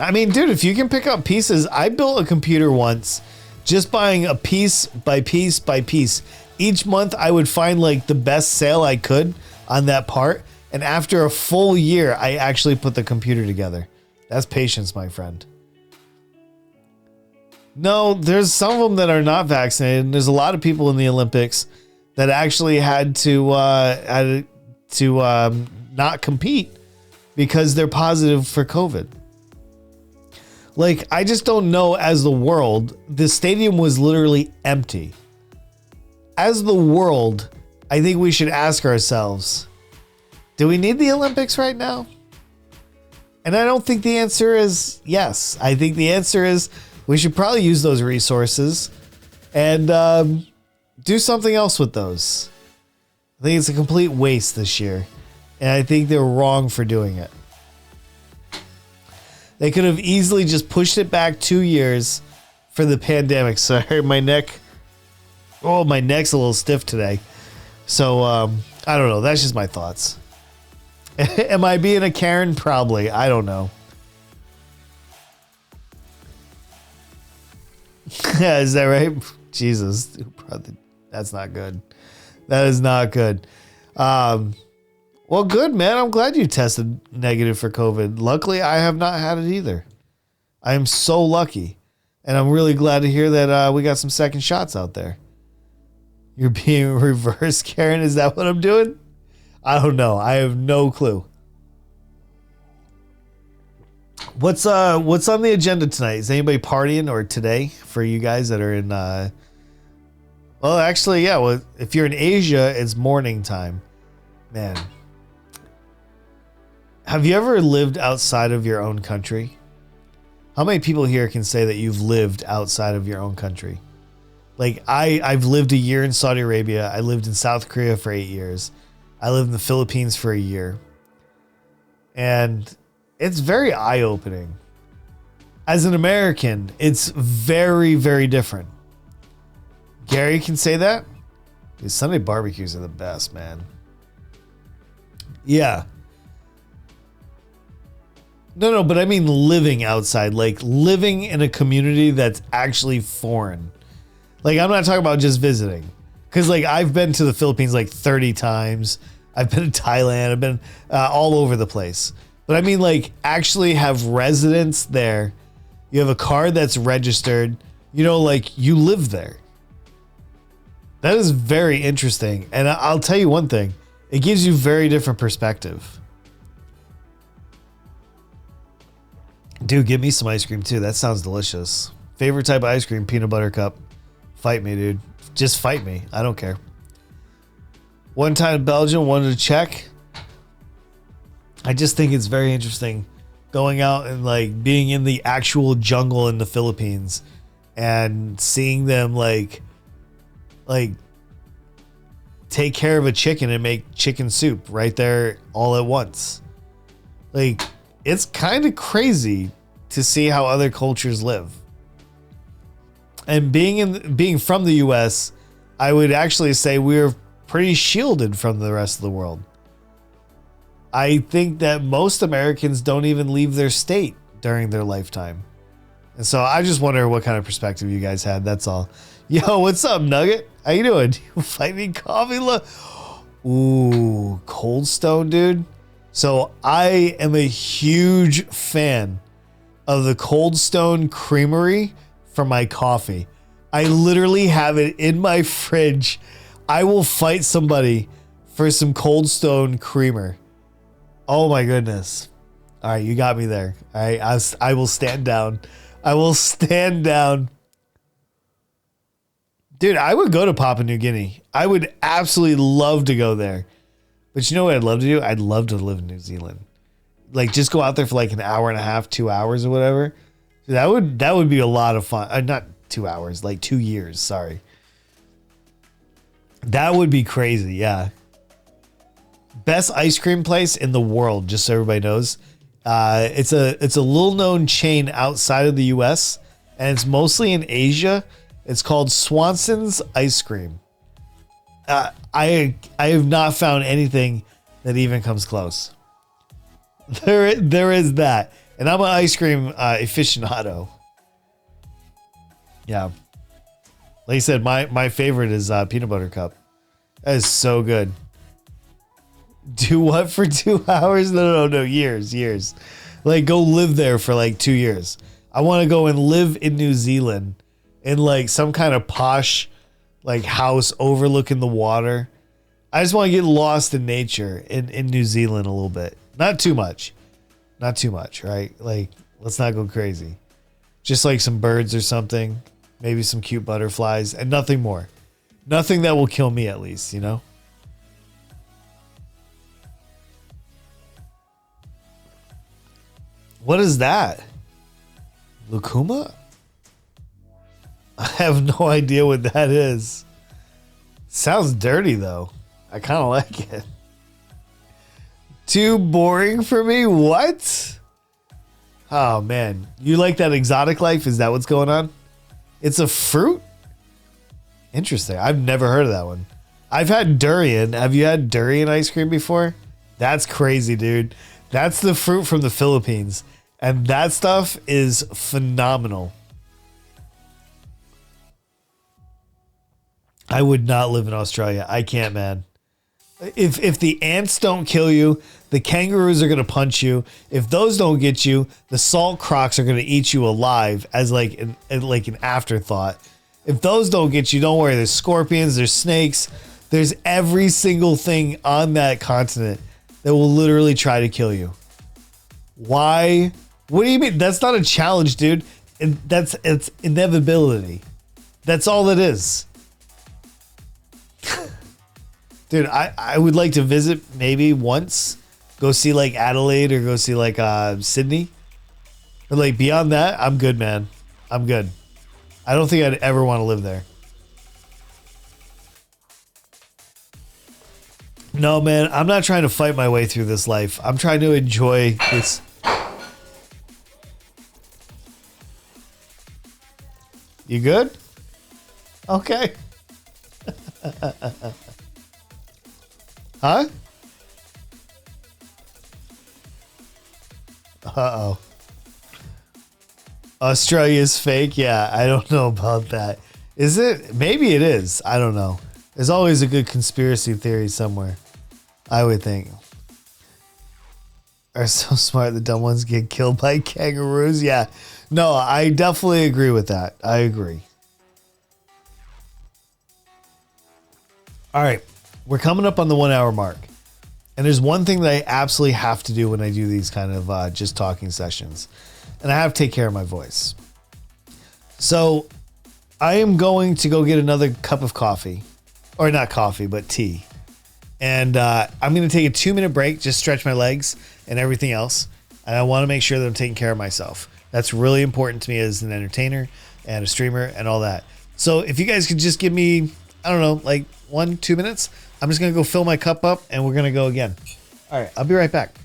I mean, dude, if you can pick up pieces, I built a computer once just buying a piece by piece by piece. Each month I would find like the best sale I could on that part. And after a full year, I actually put the computer together. That's patience, my friend. No, there's some of them that are not vaccinated. And there's a lot of people in the Olympics that actually had to not compete because they're positive for COVID. Like, I just don't know, as the world, the stadium was literally empty. As the world, I think we should ask ourselves, do we need the Olympics right now? And I don't think the answer is yes. I think the answer is we should probably use those resources and do something else with those. I think it's a complete waste this year. And I think they're wrong for doing it. They could have easily just pushed it back 2 years for the pandemic. Sorry, my neck. Oh, my neck's a little stiff today. So, I don't know. That's just my thoughts. Am I being a Karen? Probably. I don't know. Yeah, is that right? Jesus. That's not good. That is not good. Well, good, man. I'm glad you tested negative for COVID. Luckily, I have not had it either. I am so lucky. And I'm really glad to hear that we got some second shots out there. You're being reversed, Karen. Is that what I'm doing? I don't know. I have no clue. What's on the agenda tonight? Is anybody partying or today for you guys that are in well, actually, yeah, well, if you're in Asia, it's morning time. Man. Have you ever lived outside of your own country? How many people here can say that you've lived outside of your own country? Like I've lived a year in Saudi Arabia. I lived in South Korea for 8 years. I lived in the Philippines for a year. And it's very eye-opening. As an American, it's very, very different. Gary can say that. Dude, Sunday barbecues are the best, man. Yeah. No, but I mean living outside, like living in a community that's actually foreign. Like, I'm not talking about just visiting. Because, like, I've been to the Philippines like 30 times. I've been to Thailand. I've been all over the place. But I mean, like, actually have residence there. You have a car that's registered. You know, like, you live there. That is very interesting. And I'll tell you one thing. It gives you very different perspective. Dude, give me some ice cream, too. That sounds delicious. Favorite type of ice cream, peanut butter cup. Fight me, dude. Just fight me. I don't care. One time in Belgium, one to Czech. I just think it's very interesting going out and like being in the actual jungle in the Philippines and seeing them like take care of a chicken and make chicken soup right there all at once. Like, it's kind of crazy to see how other cultures live. And being from the US, I would actually say we're pretty shielded from the rest of the world. I think that most Americans don't even leave their state during their lifetime. And so I just wonder what kind of perspective you guys had. That's all. Yo, what's up, Nugget? How you doing? You fight me coffee? Ooh, Cold Stone, dude. So I am a huge fan of the Cold Stone Creamery for my coffee. I literally have it in my fridge. I will fight somebody for some Cold Stone creamer. Oh my goodness. All right, you got me there. All right, I will stand down. I will stand down. Dude, I would go to Papua New Guinea. I would absolutely love to go there. But you know what I'd love to do? I'd love to live in New Zealand. Like, just go out there for like an hour and a half, 2 hours or whatever. That would be a lot of fun. Not 2 hours, like 2 years. Sorry. That would be crazy. Yeah. Best ice cream place in the world, just so everybody knows. It's a little known chain outside of the US, and it's mostly in Asia. It's called Swanson's Ice Cream. I have not found anything that even comes close. There is that. And I'm an ice cream aficionado. Yeah. Like I said, my favorite is peanut butter cup. That is so good. Do what for 2 hours? No, years. Like, go live there for like 2 years. I want to go and live in New Zealand in like some kind of posh like house overlooking the water. I just want to get lost in nature in New Zealand a little bit. Not too much, right? Like, let's not go crazy. Just like some birds or something, maybe some cute butterflies, and nothing more. Nothing that will kill me, at least, you know? What is that? Lucuma? I have no idea what that is. Sounds dirty, though. I kind of like it. Too boring for me? What? Oh man, you like that exotic life? Is that what's going on? It's a fruit? Interesting. I've never heard of that one. I've had durian. Have you had durian ice cream before? That's crazy, dude. That's the fruit from the Philippines. And that stuff is phenomenal. I would not live in Australia. I can't, man. If the ants don't kill you, the kangaroos are going to punch you. If those don't get you, the salt crocs are going to eat you alive as like an afterthought. If those don't get you, don't worry. There's scorpions, there's snakes, there's every single thing on that continent that will literally try to kill you. Why? What do you mean? That's not a challenge, dude. It's inevitability. That's all it is. Dude, I would like to visit maybe once. Go see like Adelaide or go see like Sydney. But like beyond that, I'm good, man. I'm good. I don't think I'd ever want to live there. No, man, I'm not trying to fight my way through this life. I'm trying to enjoy this. You good? Okay. Huh? Uh-oh. Australia's fake? Yeah, I don't know about that. Is it? Maybe it is. I don't know. There's always a good conspiracy theory somewhere, I would think. Are so smart the dumb ones get killed by kangaroos? Yeah. No, I definitely agree with that. I agree. All right. We're coming up on the 1 hour mark. And there's one thing that I absolutely have to do when I do these kind of just talking sessions. And I have to take care of my voice. So I am going to go get another cup of coffee. Or not coffee, but tea. And I'm going to take a 2-minute break, just stretch my legs and everything else. And I want to make sure that I'm taking care of myself. That's really important to me as an entertainer and a streamer and all that. So if you guys could just give me, I don't know, like 1-2 minutes, I'm just going to go fill my cup up and we're going to go again. All right, I'll be right back.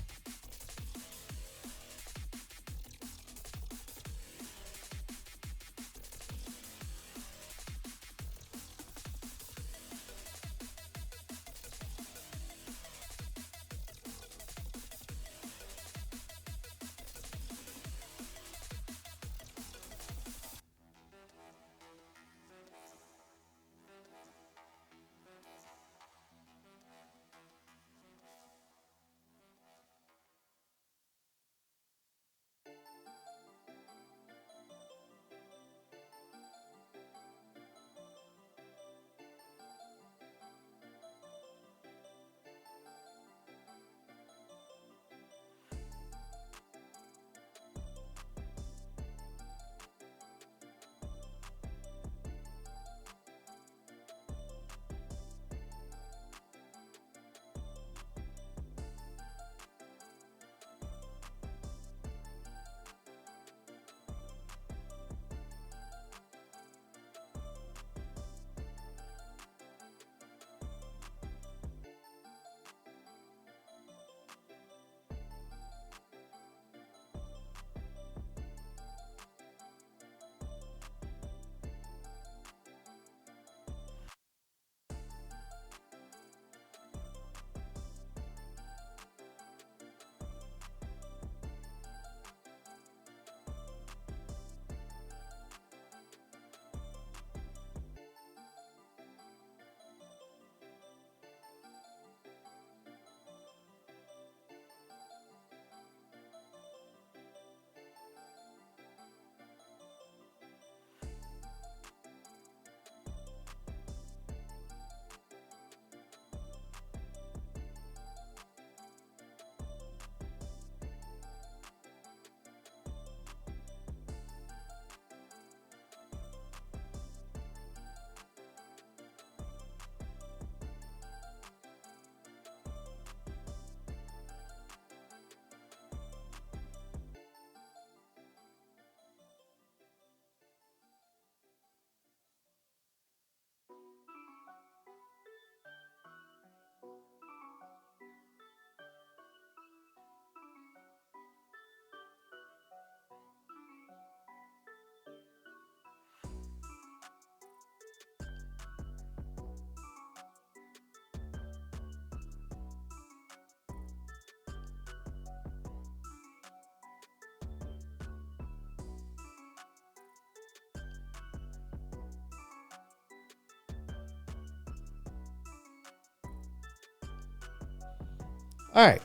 All right,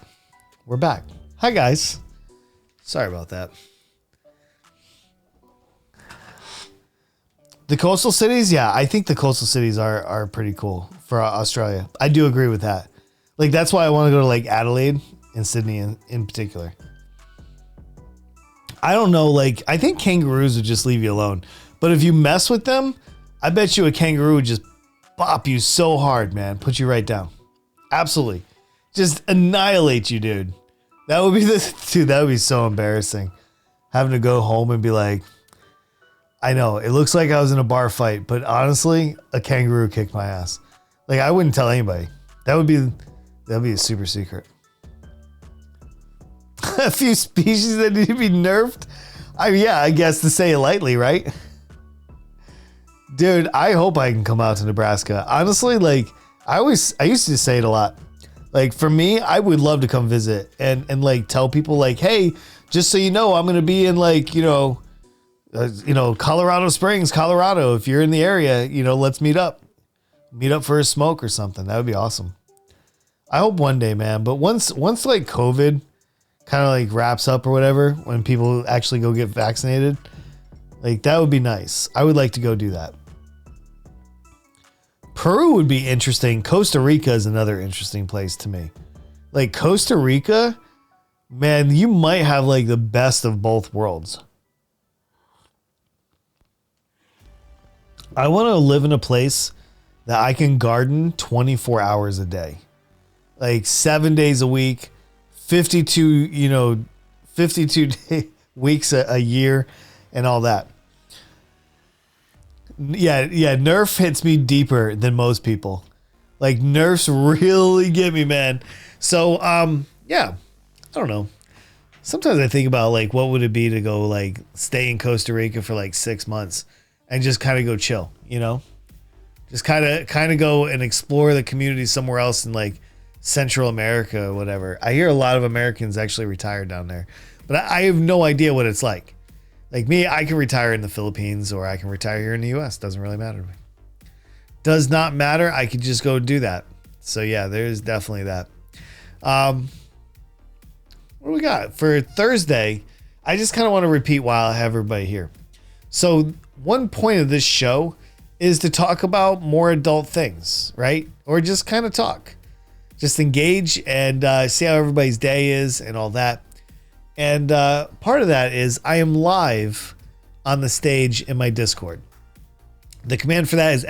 we're back. Hi, guys. Sorry about that. The coastal cities, yeah, I think the coastal cities are pretty cool for Australia. I do agree with that. Like, that's why I want to go to like Adelaide and Sydney in particular. I don't know, like, I think kangaroos would just leave you alone. But if you mess with them, I bet you a kangaroo would just bop you so hard, man. Put you right down. Absolutely. Just annihilate you, dude. That would be that would be so embarrassing. Having to go home and be like, I know, it looks like I was in a bar fight, but honestly, a kangaroo kicked my ass. Like, I wouldn't tell anybody. That'd be a super secret. A few species that need to be nerfed. I guess to say it lightly, right? Dude, I hope I can come out to Nebraska. Honestly, like, I used to say it a lot. Like, for me, I would love to come visit and like tell people like, hey, just so you know, I'm going to be in like, Colorado Springs, Colorado. If you're in the area, let's meet up for a smoke or something. That would be awesome. I hope one day, man. But once like COVID kind of like wraps up or whatever, when people actually go get vaccinated, like that would be nice. I would like to go do that. Peru would be interesting. Costa Rica is another interesting place to me. Like Costa Rica, man, you might have like the best of both worlds. I want to live in a place that I can garden 24 hours a day. Like 7 days a week, 52 weeks a year and all that. Yeah, Nerf hits me deeper than most people. Like Nerfs really get me, man. So, yeah, I don't know. Sometimes I think about like, what would it be to go like stay in Costa Rica for like 6 months and just kind of go chill, just kind of go and explore the community somewhere else in like Central America or whatever. I hear a lot of Americans actually retire down there, but I have no idea what it's like. Like me, I can retire in the Philippines or I can retire here in the US. Doesn't really matter to me. Does not matter. I could just go do that. So yeah, there's definitely that. What do we got for Thursday? I just kind of want to repeat while I have everybody here. So one point of this show is to talk about more adult things, right? Or just kind of talk. Just engage and see how everybody's day is and all that. And part of that is I am live on the stage in my Discord. The command for that is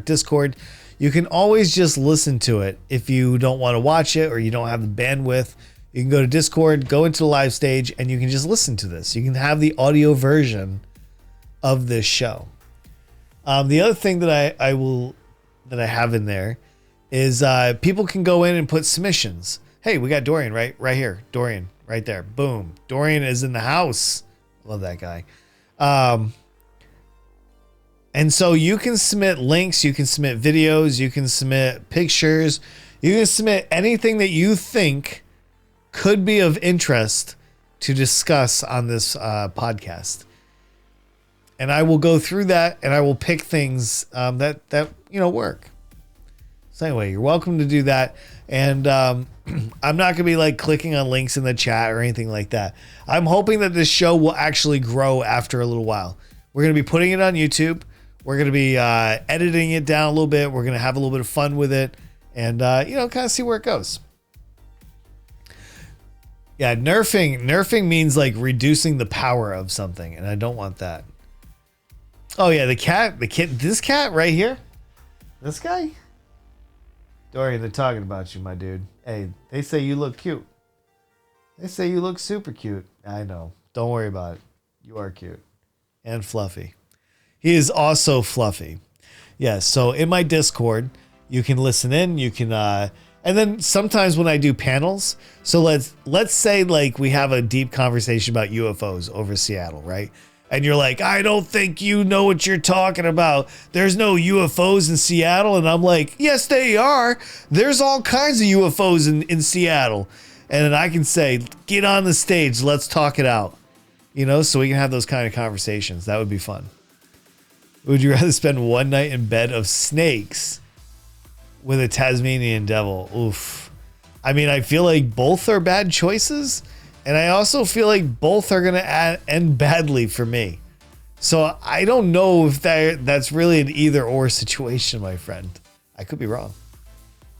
!Discord. You can always just listen to it if you don't want to watch it or you don't have the bandwidth. You can go to Discord, go into the live stage, and you can just listen to this. You can have the audio version of this show. The other thing that I have in there is people can go in and put submissions. Hey, we got Dorian right here. Dorian right there. Boom. Dorian is in the house. Love that guy. And so you can submit links, you can submit videos, you can submit pictures, you can submit anything that you think could be of interest to discuss on this podcast. And I will go through that and I will pick things that work. So anyway, you're welcome to do that. And I'm not going to be like clicking on links in the chat or anything like that. I'm hoping that this show will actually grow after a little while. We're going to be putting it on YouTube. We're going to be editing it down a little bit. We're going to have a little bit of fun with it and, kind of see where it goes. Yeah, nerfing means like reducing the power of something. And I don't want that. Oh yeah, this cat right here. This guy. Dorian, they're talking about you, my dude. Hey, they say you look cute. They say you look super cute. I know. Don't worry about it. You are cute. And fluffy. He is also fluffy. Yeah, so in my Discord, you can listen in. You can, and then sometimes when I do panels, so let's say like we have a deep conversation about UFOs over Seattle, right? And you're like, I don't think you know what you're talking about. There's no UFOs in Seattle. And I'm like, yes, they are. There's all kinds of UFOs in Seattle. And then I can say, get on the stage. Let's talk it out. So we can have those kind of conversations. That would be fun. Would you rather spend one night in bed of snakes with a Tasmanian devil? Oof. I mean, I feel like both are bad choices, and I also feel like both are going to end badly for me. So I don't know if that's really an either or situation, my friend. I could be wrong.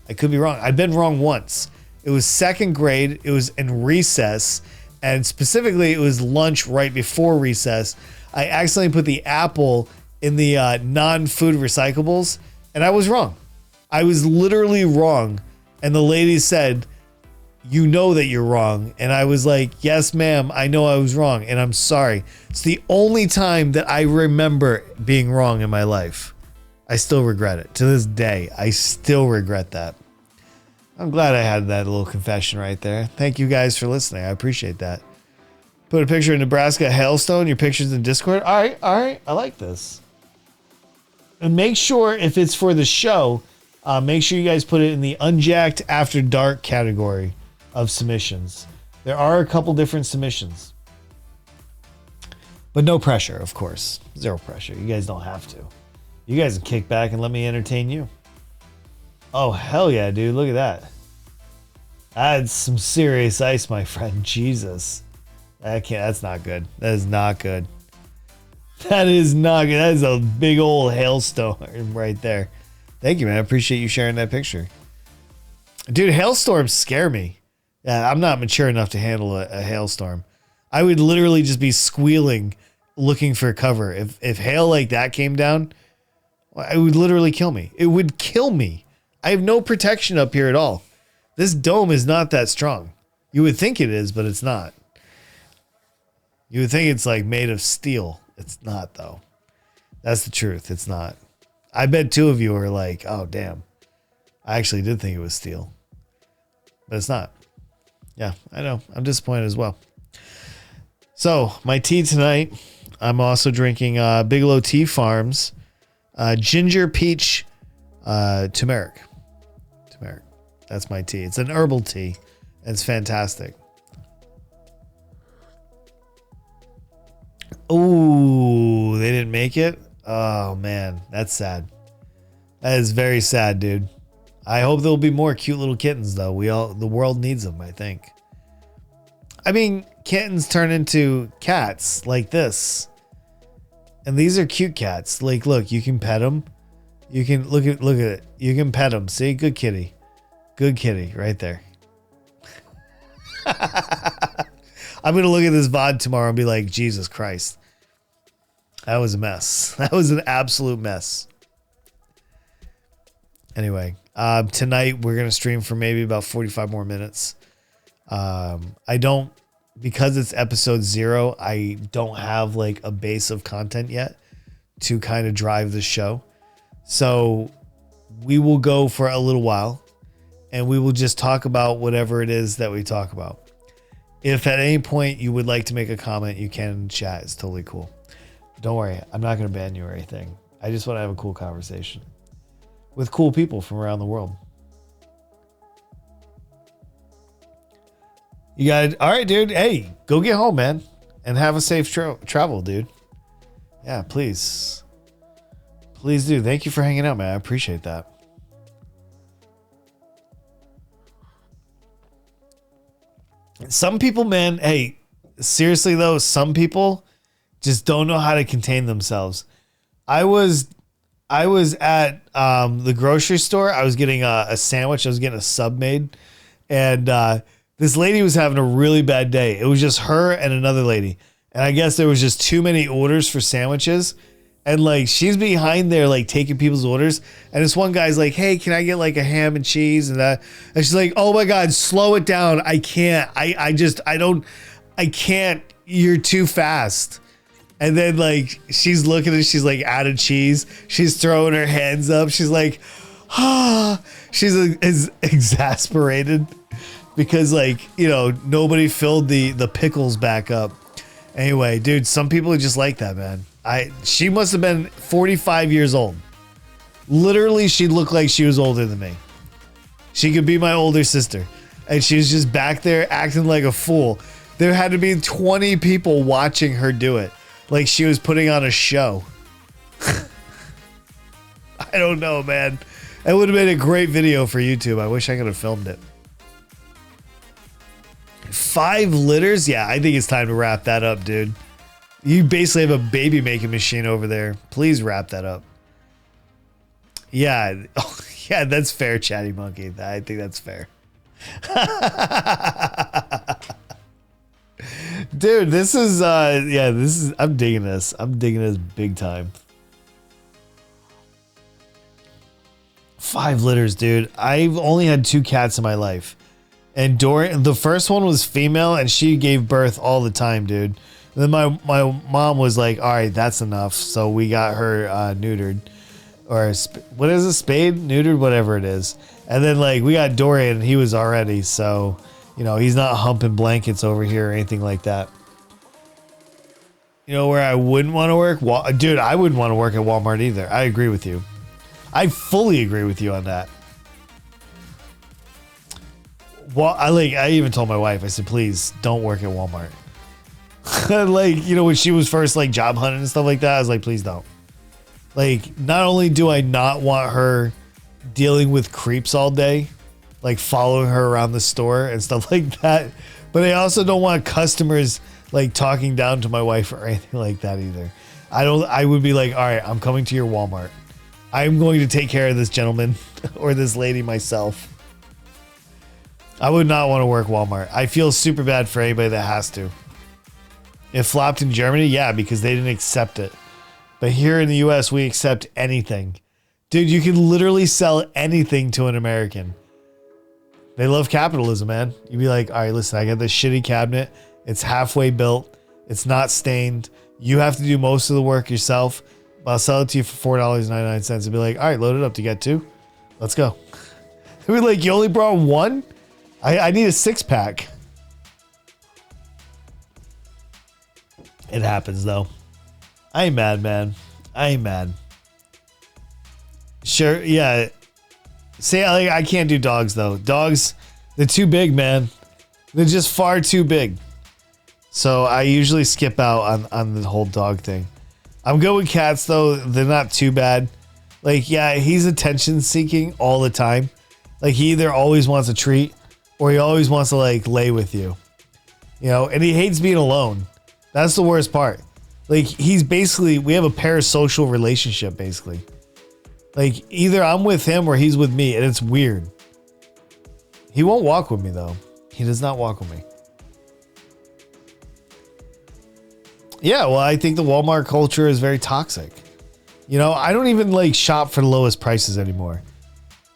I could be wrong. I've been wrong once. It was second grade. It was in recess, and specifically it was lunch right before recess. I accidentally put the apple in the non-food recyclables, and I was wrong. I was literally wrong. And the lady said, "You know that you're wrong." And I was like, "Yes, ma'am, I know I was wrong, and I'm sorry." It's the only time that I remember being wrong in my life. I still regret it. To this day, I still regret that. I'm glad I had that little confession right there. Thank you guys for listening. I appreciate that. Put a picture of Nebraska hailstone. Your picture's in Discord. All right. I like this. And make sure, if it's for the show, make sure you guys put it in the unjacked after dark category of submissions. There are a couple different submissions. But no pressure, of course. Zero pressure. You guys don't have to. You guys can kick back and let me entertain you. Oh, hell yeah, dude. Look at that. That's some serious ice, my friend. Jesus. That's not good. That is not good. That is not good. That is a big old hailstone right there. Thank you, man. I appreciate you sharing that picture. Dude, hailstorms scare me. Yeah, I'm not mature enough to handle a hailstorm. I would literally just be squealing looking for cover. If hail like that came down, it would literally kill me. It would kill me. I have no protection up here at all. This dome is not that strong. You would think it is, but it's not. You would think it's like made of steel. It's not, though. That's the truth. It's not. I bet two of you are like, "Oh, damn. I actually did think it was steel." But it's not. Yeah, I know. I'm disappointed as well. So, my tea tonight, I'm also drinking Bigelow Tea Farms ginger peach turmeric. Turmeric. That's my tea. It's an herbal tea. And it's fantastic. Ooh, they didn't make it? Oh, man. That's sad. That is very sad, dude. I hope there'll be more cute little kittens, though. The world needs them, I think. I mean, kittens turn into cats like this. And these are cute cats. Like, look, you can pet them. You can look at it. You can pet them. See, good kitty. Good kitty right there. I'm going to look at this VOD tomorrow and be like, Jesus Christ. That was a mess. That was an absolute mess. Anyway, tonight we're going to stream for maybe about 45 more minutes. Because it's episode 0, I don't have like a base of content yet to kind of drive the show. So we will go for a little while and we will just talk about whatever it is that we talk about. If at any point you would like to make a comment, you can in chat. It's totally cool. Don't worry. I'm not going to ban you or anything. I just want to have a cool conversation with cool people from around the world. You got it. All right, dude. Hey, go get home, man, and have a safe travel, dude. Yeah, please. Please do. Thank you for hanging out, man. I appreciate that. Some people, man, hey, seriously though, some people just don't know how to contain themselves. I was at the grocery store. I was getting a sandwich. I was getting a sub made, and this lady was having a really bad day. It was just her and another lady, and I guess there was just too many orders for sandwiches. And like she's behind there, like taking people's orders. And this one guy's like, "Hey, can I get like a ham and cheese?" And that. And she's like, "Oh my God, slow it down. I can't. I can't. You're too fast." And then like she's looking at, she's like out of cheese. She's throwing her hands up. She's like, ah. She's is exasperated because like, you know, nobody filled the pickles back up. Anyway, dude, some people are just like that, man. She must have been 45 years old. Literally, she looked like she was older than me. She could be my older sister. And she was just back there acting like a fool. There had to be 20 people watching her do it. Like she was putting on a show. I don't know, man. It would have been a great video for YouTube. I wish I could have filmed it. 5 litters? Yeah, I think it's time to wrap that up, dude. You basically have a baby making machine over there. Please wrap that up. Yeah. Oh, yeah, that's fair, Chatty Monkey. I think that's fair. Dude, this is I'm digging this. I'm digging this big time. 5 litters, dude. I've only had 2 cats in my life. And Dorian, the first one was female and she gave birth all the time, dude. And then my mom was like, all right, that's enough. So we got her neutered. Or what is it? Spayed? Neutered? Whatever it is. And then like we got Dorian and he was already. So, you know, he's not humping blankets over here or anything like that. You know where I wouldn't want to work? Dude, I wouldn't want to work at Walmart either. I agree with you. I fully agree with you on that. Well, I even told my wife, I said, please don't work at Walmart. Like, you know, when she was first like job hunting and stuff like that, I was like, please don't. Like, not only do I not want her dealing with creeps all day, like following her around the store and stuff like that, but I also don't want customers like talking down to my wife or anything like that either. I would be like, all right, I'm coming to your Walmart. I'm going to take care of this gentleman or this lady myself. I would not want to work Walmart. I feel super bad for anybody that has to. It flopped in Germany, yeah, because they didn't accept it. But here in the US, we accept anything. Dude, you can literally sell anything to an American. They love capitalism, man. You'd be like, all right, listen, I got this shitty cabinet. It's halfway built. It's not stained. You have to do most of the work yourself. But I'll sell it to you for $4.99 and be like, all right, load it up. Do you get 2? Let's go. I'd be like, you only brought 1? I need a 6-pack. It happens, though. I ain't mad, man. I ain't mad. Sure, yeah. See, I can't do dogs, though. Dogs, they're too big, man. They're just far too big. So I usually skip out on the whole dog thing. I'm good with cats, though. They're not too bad. Like, yeah, he's attention-seeking all the time. Like, he either always wants a treat or he always wants to, like, lay with you. You know, and he hates being alone. That's the worst part. Like, he's basically, we have a parasocial relationship, basically. Like, either I'm with him or he's with me, and it's weird. He won't walk with me, though. He does not walk with me. Yeah, well, I think the Walmart culture is very toxic. You know, I don't even, like, shop for the lowest prices anymore.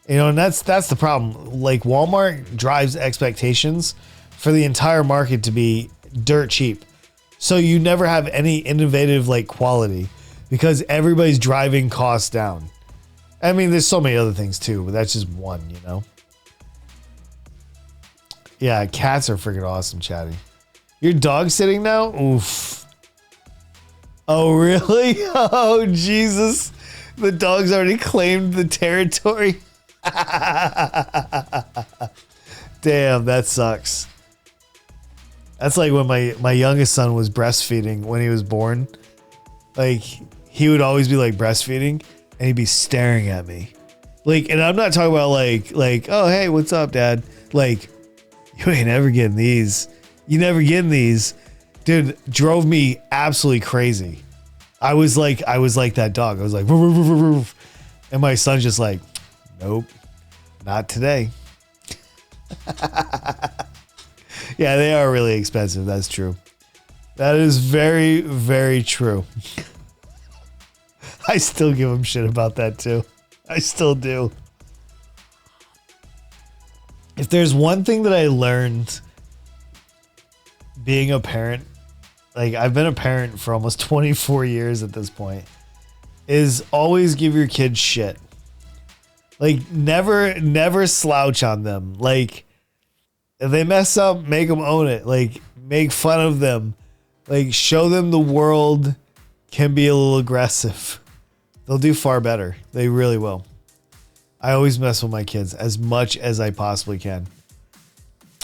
You know, and that's the problem. Like, Walmart drives expectations for the entire market to be dirt cheap. So you never have any innovative, like, quality because everybody's driving costs down. I mean, there's so many other things too, but that's just one, you know? Yeah, cats are freaking awesome, Chatty. Your dog sitting now? Oof. Oh, really? Oh, Jesus. The dog's already claimed the territory. Damn, that sucks. That's like when my youngest son was breastfeeding when he was born. Like, he would always be like breastfeeding and he'd be staring at me. Like, and I'm not talking about like, oh, hey, what's up, Dad? Like, you ain't ever getting these. You never getting these. Dude, drove me absolutely crazy. I was like that dog. I was like, roof, roof, roof, roof. And my son's just like, nope, not today. Yeah, they are really expensive. That's true. That is very, very true. I still give them shit about that too. I still do. If there's one thing that I learned being a parent, like I've been a parent for almost 24 years at this point, is always give your kids shit. Like never slouch on them. Like if they mess up, make them own it. Like make fun of them. Like show them the world can be a little aggressive. They'll do far better. They really will. I always mess with my kids as much as I possibly can.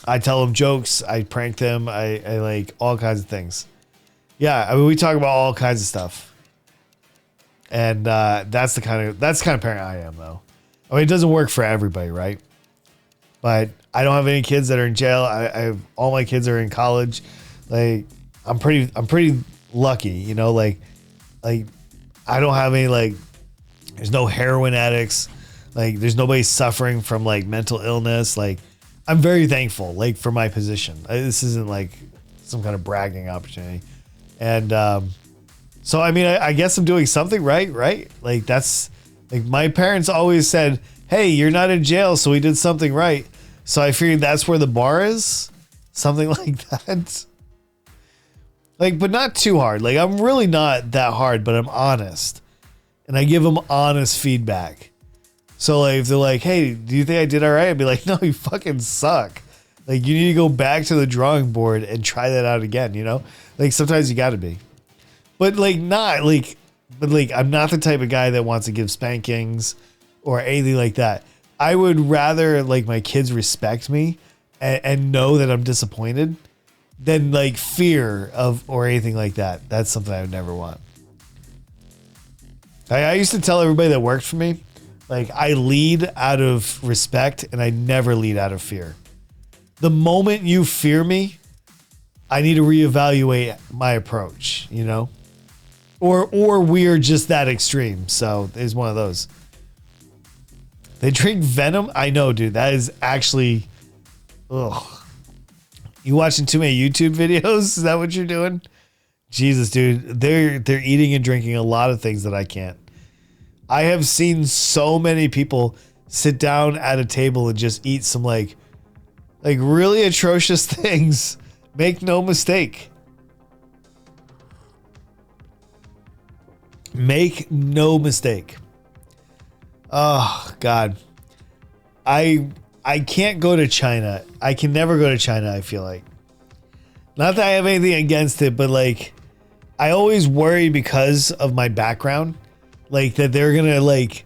I tell them jokes. I prank them. I like all kinds of things. Yeah, I mean, we talk about all kinds of stuff. And that's the kind of parent I am, though. I mean, it doesn't work for everybody, right? but I don't have any kids that are in jail. I have, all my kids are in college. Like I'm pretty lucky, you know, like I don't have any, like, there's no heroin addicts. Like there's nobody suffering from like mental illness. Like I'm very thankful, like, for my position. This isn't like some kind of bragging opportunity. And, so, I mean, I guess I'm doing something right? Like that's like my parents always said, hey, you're not in jail. So we did something right. So I figured that's where the bar is. Something like that. Like, but not too hard. Like, I'm really not that hard, but I'm honest. And I give them honest feedback. So, like, if they're like, hey, do you think I did all right? I'd be like, no, you fucking suck. Like, you need to go back to the drawing board and try that out again, you know? Like, sometimes you got to be. But, like, not, like, but, like, I'm not the type of guy that wants to give spankings or anything like that. I would rather, like, my kids respect me and know that I'm disappointed than, like, fear of or anything like that. That's something I would never want. I used to tell everybody that worked for me, like, I lead out of respect and I never lead out of fear. The moment you fear me, I need to reevaluate my approach, you know? Or we're just that extreme. So there's one of those. They drink venom? I know, dude. That is actually, ugh. You watching too many YouTube videos? Is that what you're doing? Jesus, dude. They're eating and drinking a lot of things that I can't. I have seen so many people sit down at a table and just eat some like really atrocious things. Make no mistake. Make no mistake. Oh God. I can't go to China. I can never go to China, I feel like. Not that I have anything against it, but like I always worry because of my background, like that they're gonna like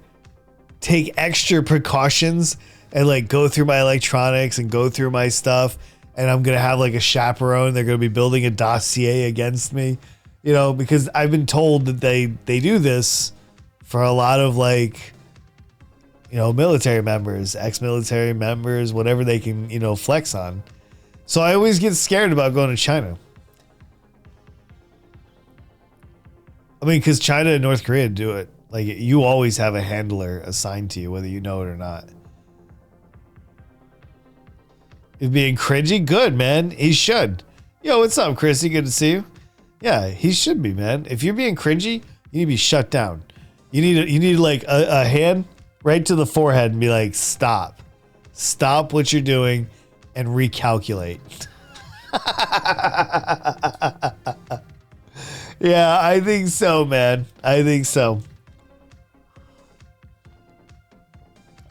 take extra precautions and like go through my electronics and go through my stuff, and I'm gonna have like a chaperone. They're gonna be building a dossier against me, you know, because I've been told that they do this for a lot of like, you know, military members, ex-military members, whatever they can, you know, flex on. So I always get scared about going to China. I mean, because China and North Korea do it. Like, you always have a handler assigned to you, whether you know it or not. He's being cringy? Good, man. He should. Yo, what's up, Chrissy? Good to see you. Yeah, he should be, man. If you're being cringy, you need to be shut down. You need like a hand right to the forehead and be like, stop. Stop what you're doing and recalculate. Yeah, I think so, man. I think so.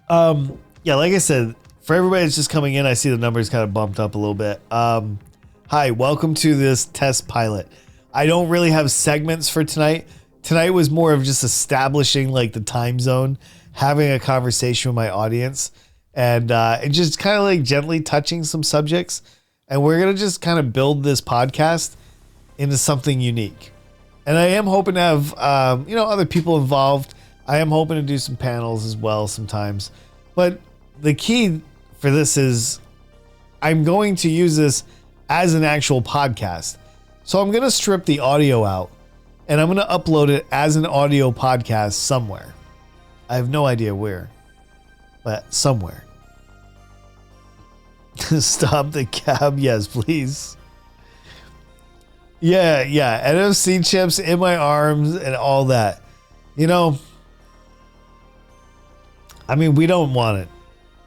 Yeah, like I said, for everybody that's just coming in, I see the numbers kind of bumped up a little bit. Hi, welcome to this test pilot. I don't really have segments for tonight. Tonight was more of just establishing like the time zone, having a conversation with my audience, and just kind of like gently touching some subjects. And we're going to just kind of build this podcast into something unique. And I am hoping to have, other people involved. I am hoping to do some panels as well sometimes. But the key for this is I'm going to use this as an actual podcast. So I'm going to strip the audio out and I'm going to upload it as an audio podcast somewhere. I have no idea where, but somewhere. Stop the cab. Yes, please. Yeah. NFC chips in my arms and all that. You know, I mean, we don't want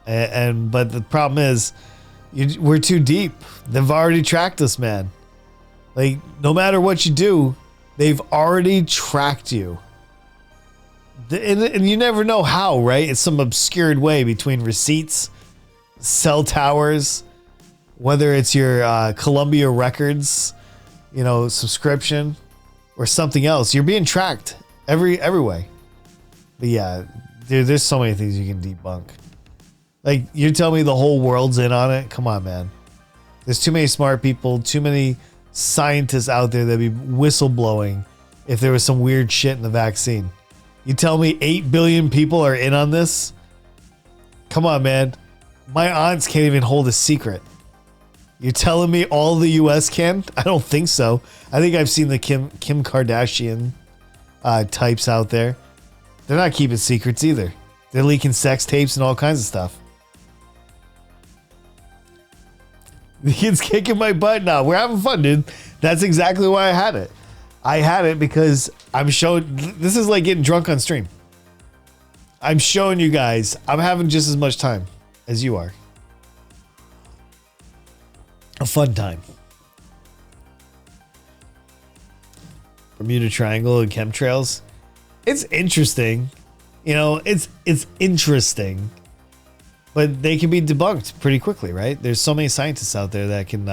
it. But the problem is we're too deep. They've already tracked us, man. Like, no matter what you do, they've already tracked you. And you never know how, right? It's some obscured way between receipts, cell towers, whether it's your Columbia Records, subscription or something else. You're being tracked every way. But yeah, dude, there's so many things you can debunk. Like, you're telling me the whole world's in on it? Come on, man. There's too many smart people, too many scientists out there that'd be whistleblowing if there was some weird shit in the vaccine. You tell me 8 billion people are in on this? Come on, man. My aunts can't even hold a secret. You're telling me all the U.S. can? I don't think so. I think I've seen the Kim Kardashian types out there. They're not keeping secrets either. They're leaking sex tapes and all kinds of stuff. The kid's kicking my butt now. We're having fun, dude. That's exactly why I had it. I had it because I'm showing... This is like getting drunk on stream. I'm showing you guys I'm having just as much time as you are. A fun time. Bermuda Triangle and chemtrails. It's interesting. You know, it's interesting. But they can be debunked pretty quickly, right? There's so many scientists out there that can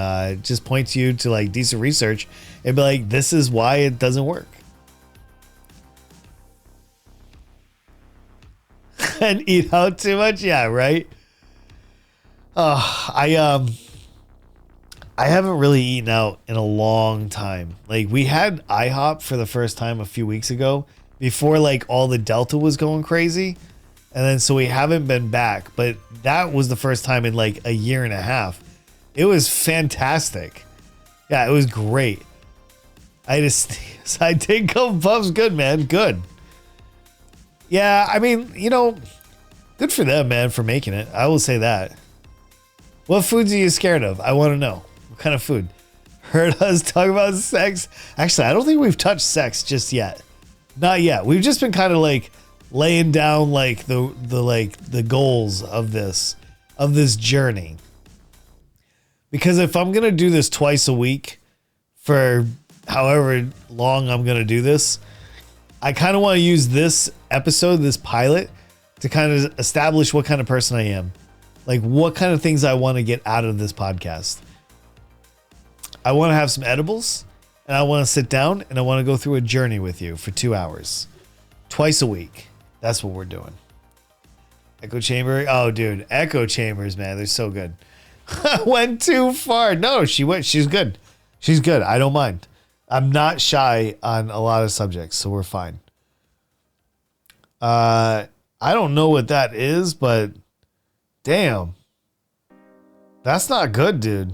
just point you to like decent research and be like, this is why it doesn't work. And eat out too much? Yeah, right? I haven't really eaten out in a long time. Like we had IHOP for the first time a few weeks ago before like all the Delta was going crazy. And then so we haven't been back, but that was the first time in like a year and a half. It was fantastic. Yeah, it was great. I take a couple puffs. Good, man. Good. Yeah, I mean, you know, good for them, man, for making it. I will say that. What foods are you scared of? I want to know. What kind of food? Heard us talk about sex? Actually, I don't think we've touched sex just yet. Not yet. We've just been kind of like laying down like the goals of this journey. Because if I'm going to do this twice a week for however long I'm going to do this, I kind of want to use this episode, this pilot, to kind of establish what kind of person I am. Like what kind of things I want to get out of this podcast. I want to have some edibles and I want to sit down and I want to go through a journey with you for 2 hours. Twice a week. That's what we're doing. Echo chamber. Oh, dude. Echo chambers, man. They're so good. Went too far. No, she's good. She's good. I don't mind. I'm not shy on a lot of subjects, so we're fine. I don't know what that is, but damn. That's not good, dude.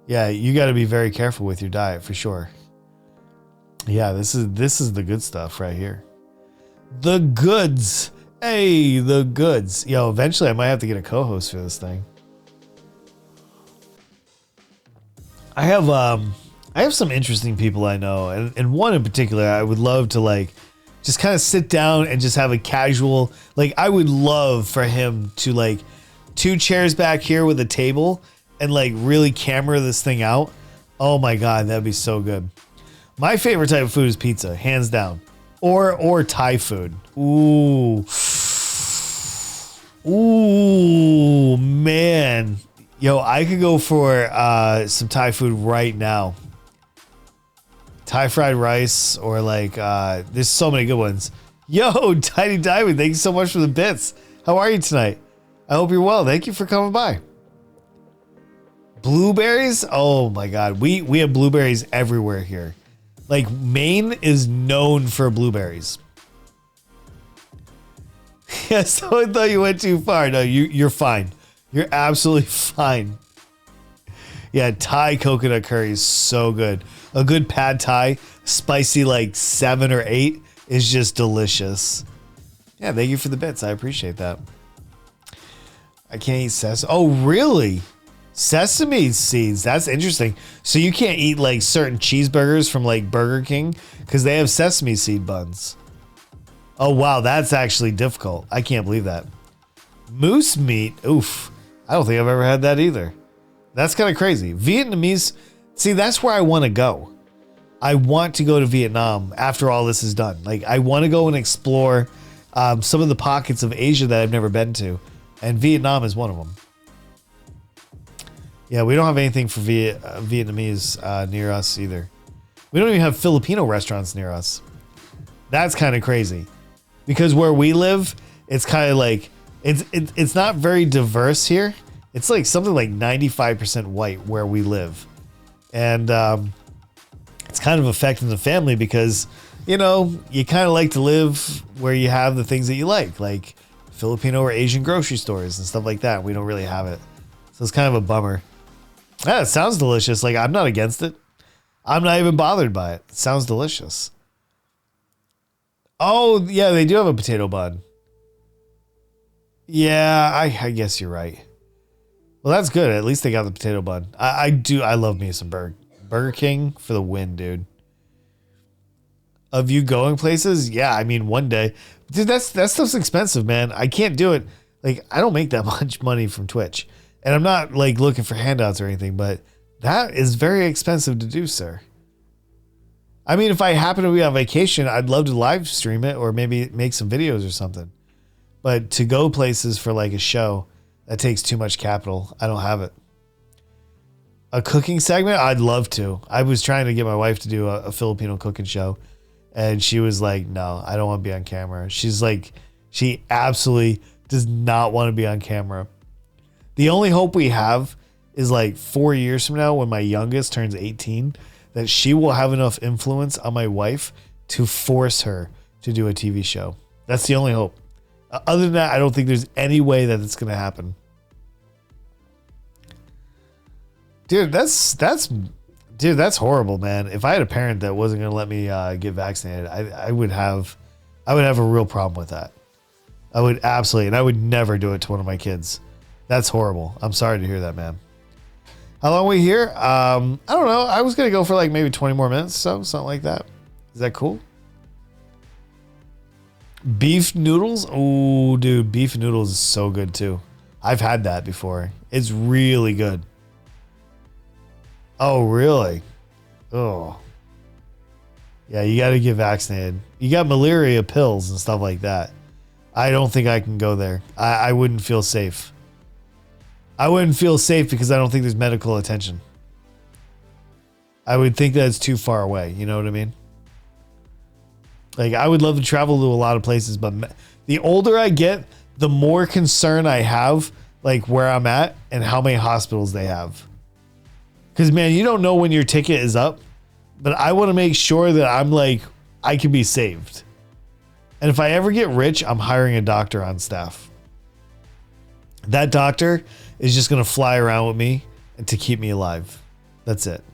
Yeah, you got to be very careful with your diet for sure. Yeah, this is the good stuff right here. The goods. Hey, the goods. Yo, eventually I might have to get a co-host for this thing. I have some interesting people I know, and one in particular I would love to like just kind of sit down and just have a casual, like I would love for him to like 2 chairs back here with a table and like really camera this thing out. Oh my God, that'd be so good. My favorite type of food is pizza, hands down. Or Thai food. Ooh. Ooh, man. Yo, I could go for some Thai food right now. Thai fried rice or like, there's so many good ones. Yo, Tiny Diamond, thank you so much for the bits. How are you tonight? I hope you're well. Thank you for coming by. Blueberries? Oh my God. We have blueberries everywhere here. Like Maine is known for blueberries. Yeah, someone thought you went too far. No, you're fine. You're absolutely fine. Yeah, Thai coconut curry is so good. A good pad Thai, spicy like 7 or 8, is just delicious. Yeah, thank you for the bits. I appreciate that. I can't eat sesame. Oh, really? Sesame seeds. That's interesting. So you can't eat like certain cheeseburgers from like Burger King because they have sesame seed buns. Oh, wow. That's actually difficult. I can't believe that. Moose meat. Oof. I don't think I've ever had that either. That's kind of crazy. Vietnamese. See, that's where I want to go. I want to go to Vietnam after all this is done. Like, I want to go and explore some of the pockets of Asia that I've never been to. And Vietnam is one of them. Yeah, we don't have anything for Vietnamese near us either. We don't even have Filipino restaurants near us. That's kind of crazy. Because where we live, it's kind of like, it's not very diverse here. It's like something like 95% white where we live. And it's kind of affecting the family because, you know, you kind of like to live where you have the things that you like Filipino or Asian grocery stores and stuff like that. We don't really have it. So it's kind of a bummer. Yeah, it sounds delicious. Like, I'm not against it. I'm not even bothered by it. It sounds delicious. Oh, yeah, they do have a potato bun. Yeah, I guess you're right. Well, that's good. At least they got the potato bun. I love me some Burger King for the win, dude. Of you going places? Yeah, I mean, one day. Dude, that stuff's expensive, man. I can't do it. Like, I don't make that much money from Twitch. And I'm not, like, looking for handouts or anything, but that is very expensive to do, sir. I mean, if I happen to be on vacation, I'd love to live stream it or maybe make some videos or something. But to go places for, like, a show, that takes too much capital. I don't have it. A cooking segment? I'd love to. I was trying to get my wife to do a Filipino cooking show. And she was like, no, I don't want to be on camera. She's like, she absolutely does not want to be on camera. The only hope we have is like 4 years from now when my youngest turns 18, that she will have enough influence on my wife to force her to do a TV show. That's the only hope. Other than that, I don't think there's any way that it's going to happen. Dude, that's horrible, man. If I had a parent that wasn't going to let me get vaccinated, I would have a real problem with that. I would absolutely, and I would never do it to one of my kids. That's horrible. I'm sorry to hear that, man. How long are we here? I don't know. I was going to go for like maybe 20 more minutes, something like that. Is that cool? Beef noodles? Oh, dude, beef noodles is so good too. I've had that before. It's really good. Oh, really? Oh. Yeah, you got to get vaccinated. You got malaria pills and stuff like that. I don't think I can go there. I wouldn't feel safe. I wouldn't feel safe because I don't think there's medical attention. I would think that it's too far away. You know what I mean? Like, I would love to travel to a lot of places, but the older I get, the more concern I have, like, where I'm at and how many hospitals they have. Because, man, you don't know when your ticket is up, but I want to make sure that I'm like, I can be saved. And if I ever get rich, I'm hiring a doctor on staff. That doctor is just going to fly around with me to keep me alive. That's it.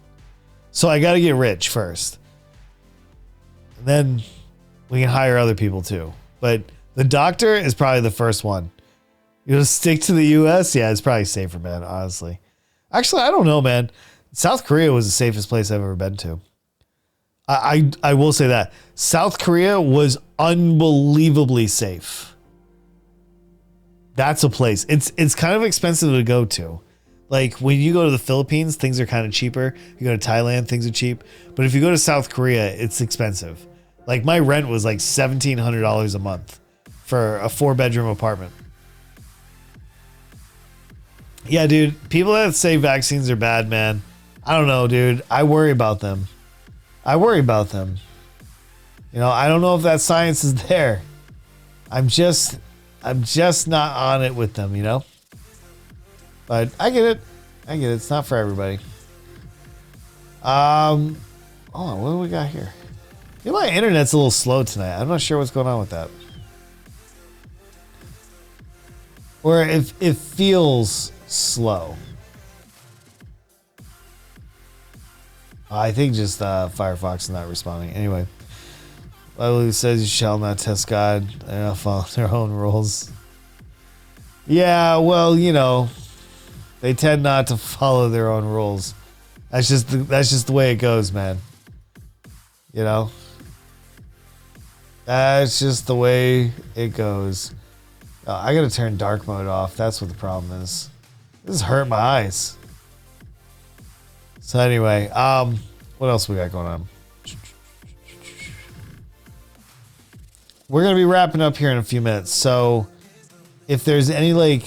So I got to get rich first. And then we can hire other people too. But the doctor is probably the first one. You know, stick to the US? Yeah, it's probably safer, man, honestly. Actually, I don't know, man. South Korea was the safest place I've ever been to. I will say that. South Korea was unbelievably safe. That's a place. It's kind of expensive to go to. Like, when you go to the Philippines, things are kind of cheaper. You go to Thailand, things are cheap. But if you go to South Korea, it's expensive. Like, my rent was like $1,700 a month for a 4-bedroom apartment. Yeah, dude. People that say vaccines are bad, man. I don't know, dude. I worry about them. You know, I don't know if that science is there. I'm just not on it with them, you know? But I get it. It's not for everybody. Hold on, what do we got here? Yeah, my internet's a little slow tonight. I'm not sure what's going on with that. Or if it feels slow. I think just Firefox is not responding. Anyway, Bible says you shall not test God and follow their own rules. Yeah, well, you know, they tend not to follow their own rules. That's just the way it goes, man. You know, that's just the way it goes. I gotta turn dark mode off. That's what the problem is. This hurt my eyes. So anyway, what else we got going on? We're gonna be wrapping up here in a few minutes. So if there's any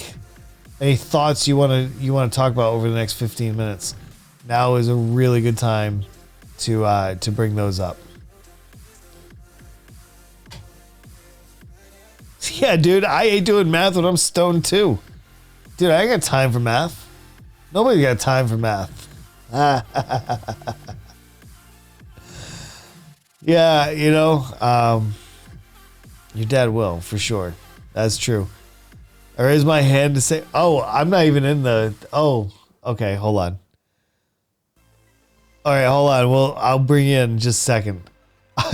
thoughts you wanna talk about over the next 15 minutes, now is a really good time to bring those up. Yeah, dude, I hate doing math when I'm stoned too. Dude, I ain't got time for math. Nobody got time for math. Yeah, you know, your dad will, for sure. That's true. I raise my hand to say, oh, I'm not even in the, oh, okay, hold on. All right, hold on. Well, I'll bring you in just a second.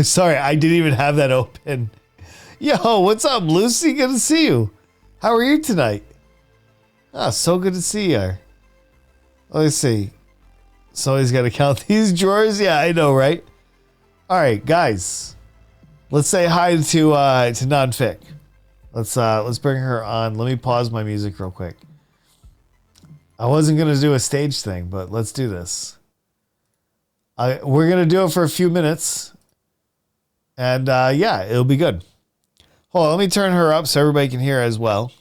Sorry, I didn't even have that open. Yo, what's up, Lucy? Good to see you. How are you tonight? Ah, so good to see you. Let's see. Somebody's got to count these drawers. Yeah, I know, right? All right, guys. Let's say hi to Nonfic. Let's bring her on. Let me pause my music real quick. I wasn't gonna do a stage thing, but let's do this. We're gonna do it for a few minutes, and yeah, it'll be good. Hold on, let me turn her up so everybody can hear as well.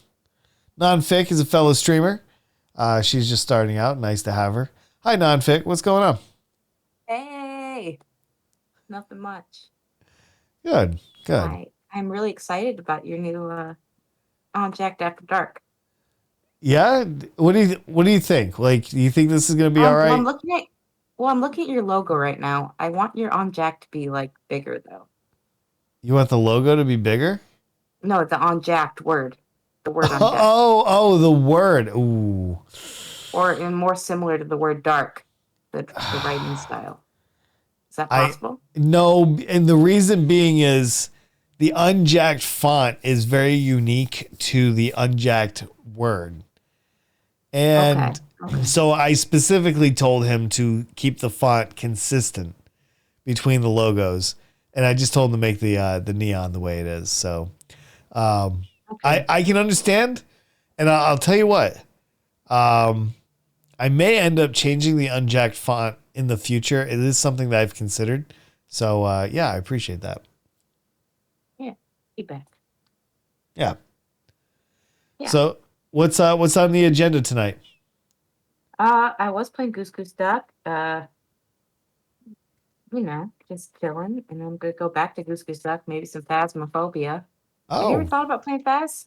Nonfic is a fellow streamer. She's just starting out. Nice to have her. Hi, Nonfic. What's going on? Hey, nothing much. Good, good. I'm really excited about your new Unjacked After Dark. Yeah, what do you think? Like, do you think this is gonna be all right? I'm looking at your logo right now. I want your Unjacked to be like bigger though. You want the logo to be bigger? No, the Unjacked word. The word unjacked. Oh, the word. Ooh. Or more similar to the word dark, the writing style. Is that possible? No, and the reason being is the unjacked font is very unique to the unjacked word. And so I specifically told him to keep the font consistent between the logos. And I just told him to make the neon the way it is. So I can understand. And I'll tell you what. I may end up changing the unjacked font in the future. It is something that I've considered. So yeah, I appreciate that. Yeah, feedback. Yeah. So what's on the agenda tonight? I was playing Goose Goose Duck. Just chilling, and I'm gonna go back to Goose Goose Duck. Maybe some Phasmophobia. Have you ever thought about playing Phas?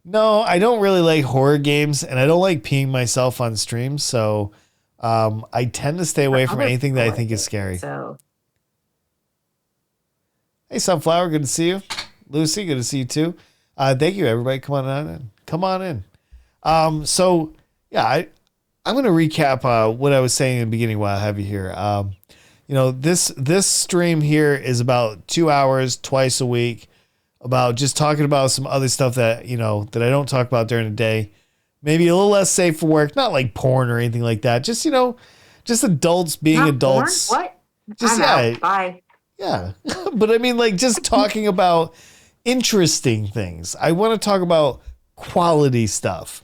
No, I don't really like horror games, and I don't like peeing myself on stream. So I tend to stay away from anything that I think is scary. So, hey, Sunflower, good to see you. Lucy, good to see you too. Thank you, everybody. Come on in. Come on in. So yeah, I'm going to recap what I was saying in the beginning while I have you here. This stream here is about 2 hours twice a week, about just talking about some other stuff that that I don't talk about during the day. Maybe a little less safe for work, not like porn or anything like that. Just just adults being not adults. Porn? What? Just out. Bye. Yeah, but I mean, like, just talking about interesting things. I want to talk about quality stuff,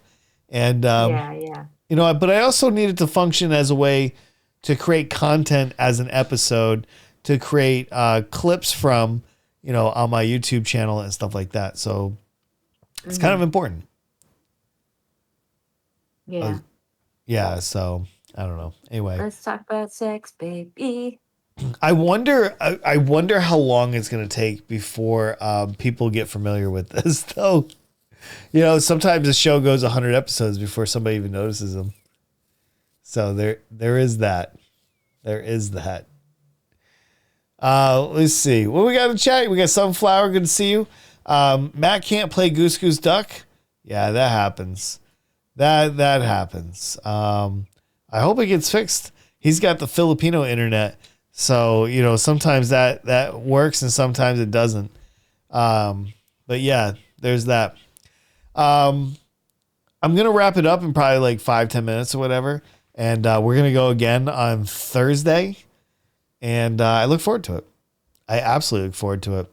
and but I also need it to function as a way to create content as an episode, to create clips from on my YouTube channel and stuff like that. So it's kind of important. Yeah. Yeah. So I don't know. Anyway, let's talk about sex, baby. I wonder how long it's going to take before people get familiar with this, though. Sometimes the show goes 100 episodes before somebody even notices them. So there is that. There is that. Let's see. What we got in chat? We got Sunflower. Good to see you. Matt can't play Goose Goose Duck. Yeah, that happens. That happens. I hope it gets fixed. He's got the Filipino internet. So, sometimes that works and sometimes it doesn't. But yeah, there's that. I'm going to wrap it up in probably like 5-10 minutes or whatever. And we're going to go again on Thursday. And I look forward to it. I absolutely look forward to it.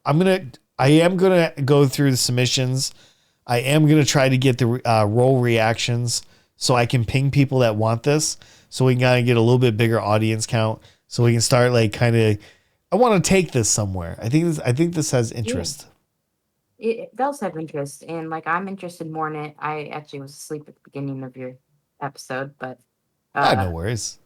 I am going to go through the submissions. I am going to try to get the roll reactions so I can ping people that want this. So we can kind of get a little bit bigger audience count. So we can start I want to take this somewhere. I think this has interest. Yeah. It does have interest. And I'm interested more in it. I actually was asleep at the beginning of your episode, but no worries.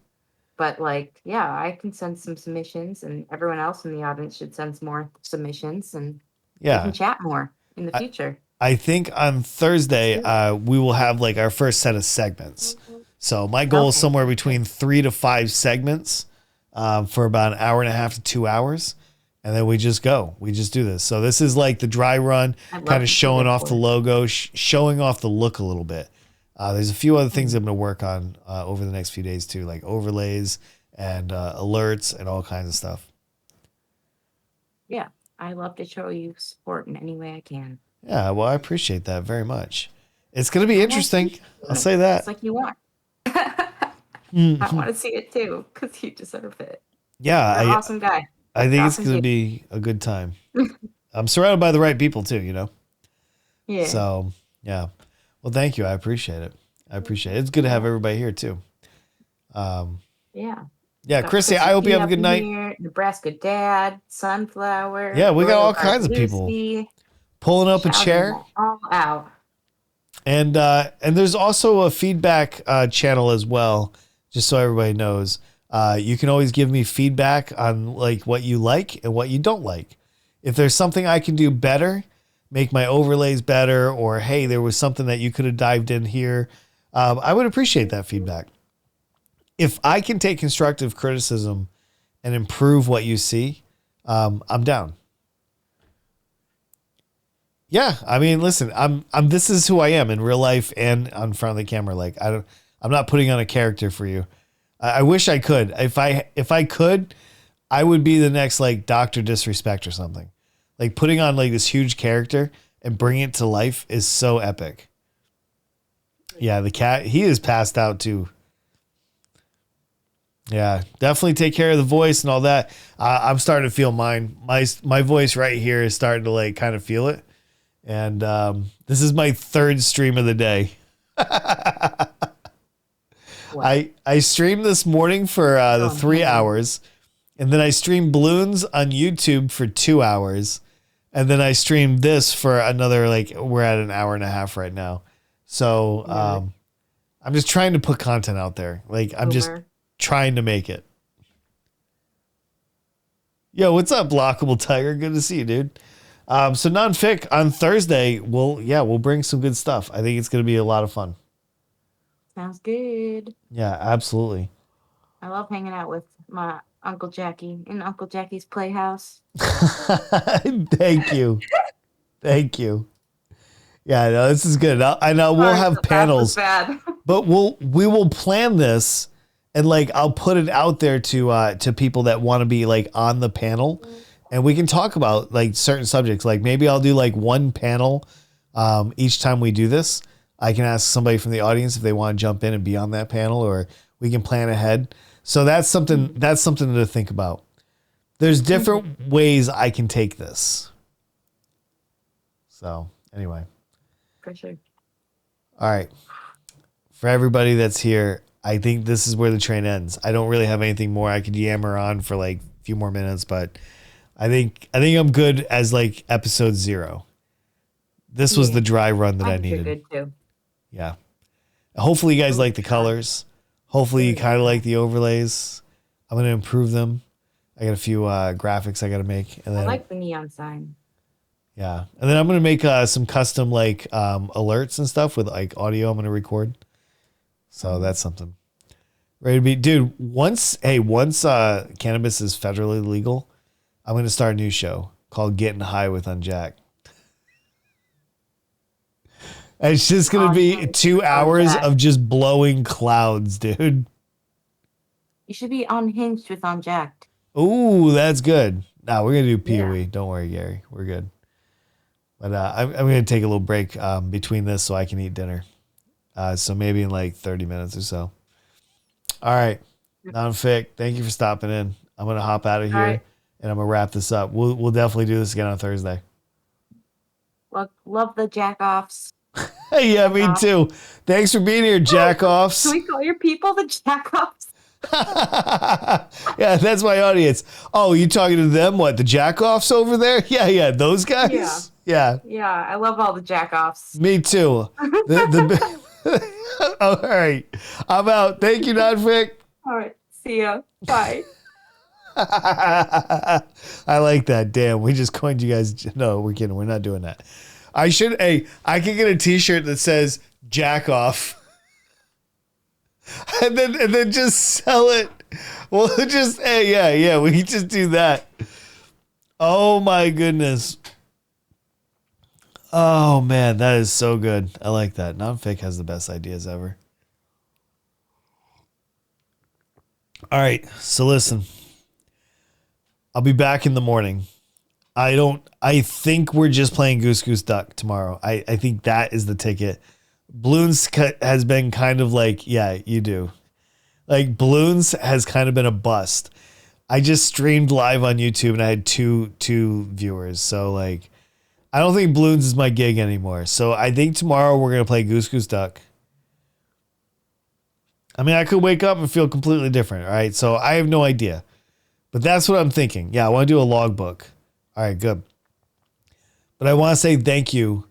But I can send some submissions, and everyone else in the audience should send some more submissions, and we can chat more in the future. I think on Thursday we will have our first set of segments. So my goal is somewhere between 3 to 5 segments for about an hour and a half to 2 hours. and then we just go. We just do this. So this is like the dry run, kind of showing off the logo, showing off the look a little bit. There's a few other things I'm going to work on over the next few days too, like overlays and alerts and all kinds of stuff. Yeah, I love to show you support in any way I can. Yeah, well, I appreciate that very much. It's going to be interesting. I'll say that. It's like you want. I want to see it too, because you deserve it. Yeah. You're an awesome guy. I think it's going to be a good time. I'm surrounded by the right people too, you know? Yeah. So, yeah. Well, thank you. I appreciate it. It's good to have everybody here too. Yeah. Yeah, Chrissy, I hope you have a good night. Here, Nebraska Dad, Sunflower. Yeah, we got all kinds of people pulling up a chair. All out. And there's also a feedback channel as well, just so everybody knows. You can always give me feedback on like what you like and what you don't like. If there's something I can do better, make my overlays better, or hey, there was something that you could have dived in here, I would appreciate that feedback. If I can take constructive criticism and improve what you see, I'm down. Yeah, I mean, listen, I'm this is who I am in real life and on front of the camera. Like I'm not putting on a character for you. I wish I could. If I could, I would be the next like Dr. Disrespect or something. Like putting on like this huge character and bringing it to life is so epic. Yeah, the cat, he is passed out too. Yeah, definitely take care of the voice and all that. I'm starting to feel mine. My voice right here is starting to like kind of feel it. And this is my third stream of the day. I streamed this morning for the 3 hours, and then I streamed balloons on YouTube for 2 hours, and then I streamed this for another, like, we're at an hour and a half right now. So I'm just trying to put content out there. Like, I'm just trying to make it. Yo, what's up, Blockable Tiger? Good to see you, dude. So non-fic on Thursday, we'll bring some good stuff. I think it's going to be a lot of fun. Sounds good. Yeah, absolutely. I love hanging out with my Uncle Jackie in Uncle Jackie's Playhouse. Thank you. Thank you. Yeah, no, this is good. I know we'll have panels, but we will plan this, and like I'll put it out there to people that want to be like on the panel, and we can talk about like certain subjects. Like maybe I'll do like one panel each time we do this. I can ask somebody from the audience if they want to jump in and be on that panel, or we can plan ahead. So that's something to think about. There's different ways I can take this. So anyway. For sure. All right. For everybody that's here, I think this is where the train ends. I don't really have anything more. I could yammer on for like a few more minutes, but I think I'm good as like episode 0. This was the dry run that I needed. You're good too. Yeah. Hopefully you guys like the colors. Hopefully you kind of like the overlays. I'm going to improve them. I got a few graphics I got to make. And then, I like the neon sign. Yeah. And then I'm going to make some custom like alerts and stuff with like audio I'm going to record. So that's something. Ready to be, dude, once cannabis is federally legal, I'm going to start a new show called Getting High with Unjacked. It's just going to be 2 hours of just blowing clouds, dude. You should be unhinged with Unjacked. Ooh, that's good. Nah, we're going to do PoE. Yeah. Don't worry, Gary. We're good. But I'm going to take a little break between this so I can eat dinner. So maybe in like 30 minutes or so. All right. Non-fic, thank you for stopping in. I'm going to hop out of here and I'm going to wrap this up. We'll definitely do this again on Thursday. Love the jack-offs. Yeah, me too. Thanks for being here, jack-offs. Can we call your people the jack-offs? Yeah, that's my audience. Oh, you talking to them? What, the jack-offs over there? Yeah, those guys? Yeah. Yeah, I love all the jack-offs. Me too. All right. I'm out. Thank you, Nodfic. All right. See ya. Bye. I like that. Damn, we just coined you guys. No, we're kidding. We're not doing that. I could get a t-shirt that says jack off and then just sell it. Well, just, hey, yeah, we can just do that. Oh my goodness. Oh man, that is so good. I like that. Nonfic has the best ideas ever. All right, so listen. I'll be back in the morning. I think we're just playing Goose Goose Duck tomorrow. I think that is the ticket. Balloons has been kind of like, yeah, you do. Like Balloons has kind of been a bust. I just streamed live on YouTube and I had two viewers. So like, I don't think Balloons is my gig anymore. So I think tomorrow we're going to play Goose Goose Duck. I mean, I could wake up and feel completely different. All right. So I have no idea, but that's what I'm thinking. Yeah. I want to do a logbook. All right, good. But I want to say thank you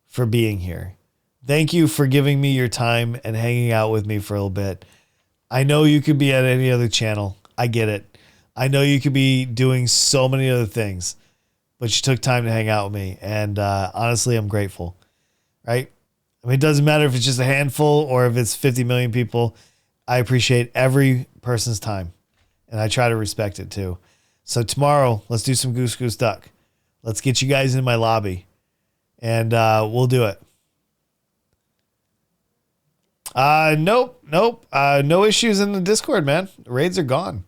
for being here. Thank you for giving me your time and hanging out with me for a little bit. I know you could be at any other channel. I get it. I know you could be doing so many other things, but you took time to hang out with me. And honestly, I'm grateful, right? I mean, it doesn't matter if it's just a handful or if it's 50 million people. I appreciate every person's time, and I try to respect it too. So tomorrow, let's do some Goose Goose Duck. Let's get you guys in my lobby, and we'll do it. Nope. No issues in the Discord, man. The raids are gone.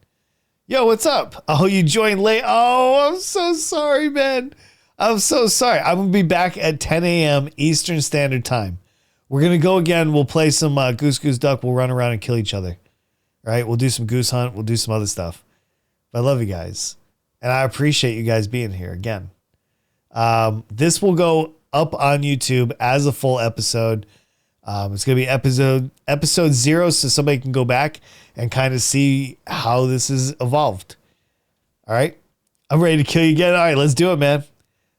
Yo, what's up? Oh, you joined late. Oh, I'm so sorry, man. I'm so sorry. I'm going to be back at 10 a.m. Eastern Standard Time. We're going to go again. We'll play some Goose Goose Duck. We'll run around and kill each other. All right? We'll do some Goose Hunt. We'll do some other stuff. But I love you guys. And I appreciate you guys being here again. This will go up on YouTube as a full episode. It's going to be episode 0, so somebody can go back and kind of see how this has evolved. All right? I'm ready to kill you again. All right, let's do it, man.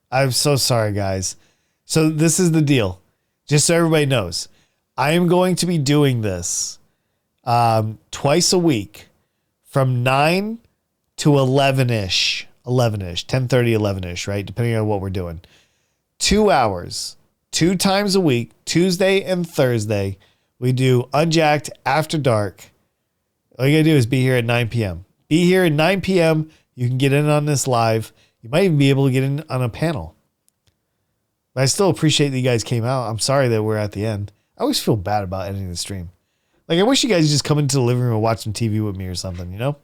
I'm so sorry, guys. So this is the deal. Just so everybody knows, I am going to be doing this twice a week from 9 to 11-ish, 10:30, 11-ish, right? Depending on what we're doing. 2 hours, 2 times a week, Tuesday and Thursday. We do Unjacked After Dark. All you got to do is be here at 9 p.m. Be here at 9 p.m. You can get in on this live. You might even be able to get in on a panel. But I still appreciate that you guys came out. I'm sorry that we're at the end. I always feel bad about ending the stream. Like, I wish you guys just come into the living room and watch some TV with me or something, you know?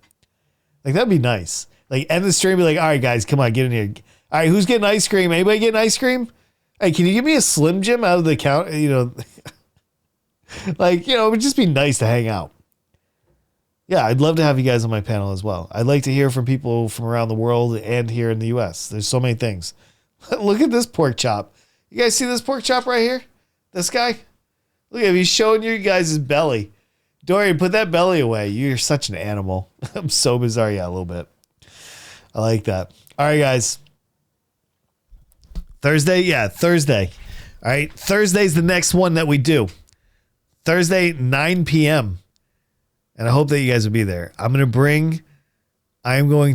Like, that'd be nice. Like, end the stream, be like, all right, guys, come on, get in here. All right, who's getting ice cream? Anybody getting ice cream? Hey, can you give me a Slim Jim out of the count? You know, like, you know, it would just be nice to hang out. Yeah, I'd love to have you guys on my panel as well. I'd like to hear from people from around the world and here in the U.S. There's so many things. Look at this pork chop. You guys see this pork chop right here? This guy? Look at him. He's showing you guys his belly. Dorian, put that belly away. You're such an animal. I'm so bizarre. Yeah, a little bit. I like that. All right, guys. Thursday? Yeah, Thursday. All right. Thursday's the next one that we do. Thursday, 9 p.m. And I hope that you guys will be there. I'm going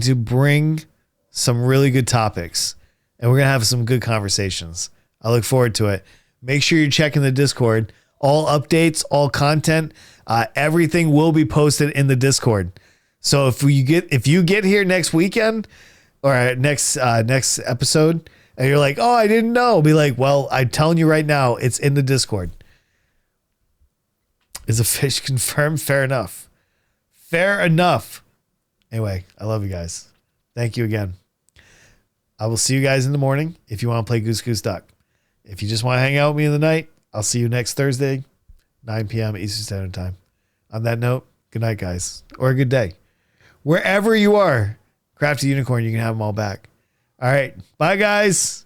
to bring some really good topics. And we're going to have some good conversations. I look forward to it. Make sure you're checking the Discord. All updates, all content, everything will be posted in the Discord. So if you get here next weekend or next episode and you're like, oh, I didn't know, be like, well, I'm telling you right now, it's in the Discord. Is a fish confirmed? Fair enough. Fair enough. Anyway, I love you guys. Thank you again. I will see you guys in the morning if you want to play Goose Goose Duck. If you just want to hang out with me in the night, I'll see you next Thursday, 9 p.m. Eastern Standard Time. On that note, good night, guys. Or a good day. Wherever you are, Crafty Unicorn, you can have them all back. All right. Bye, guys.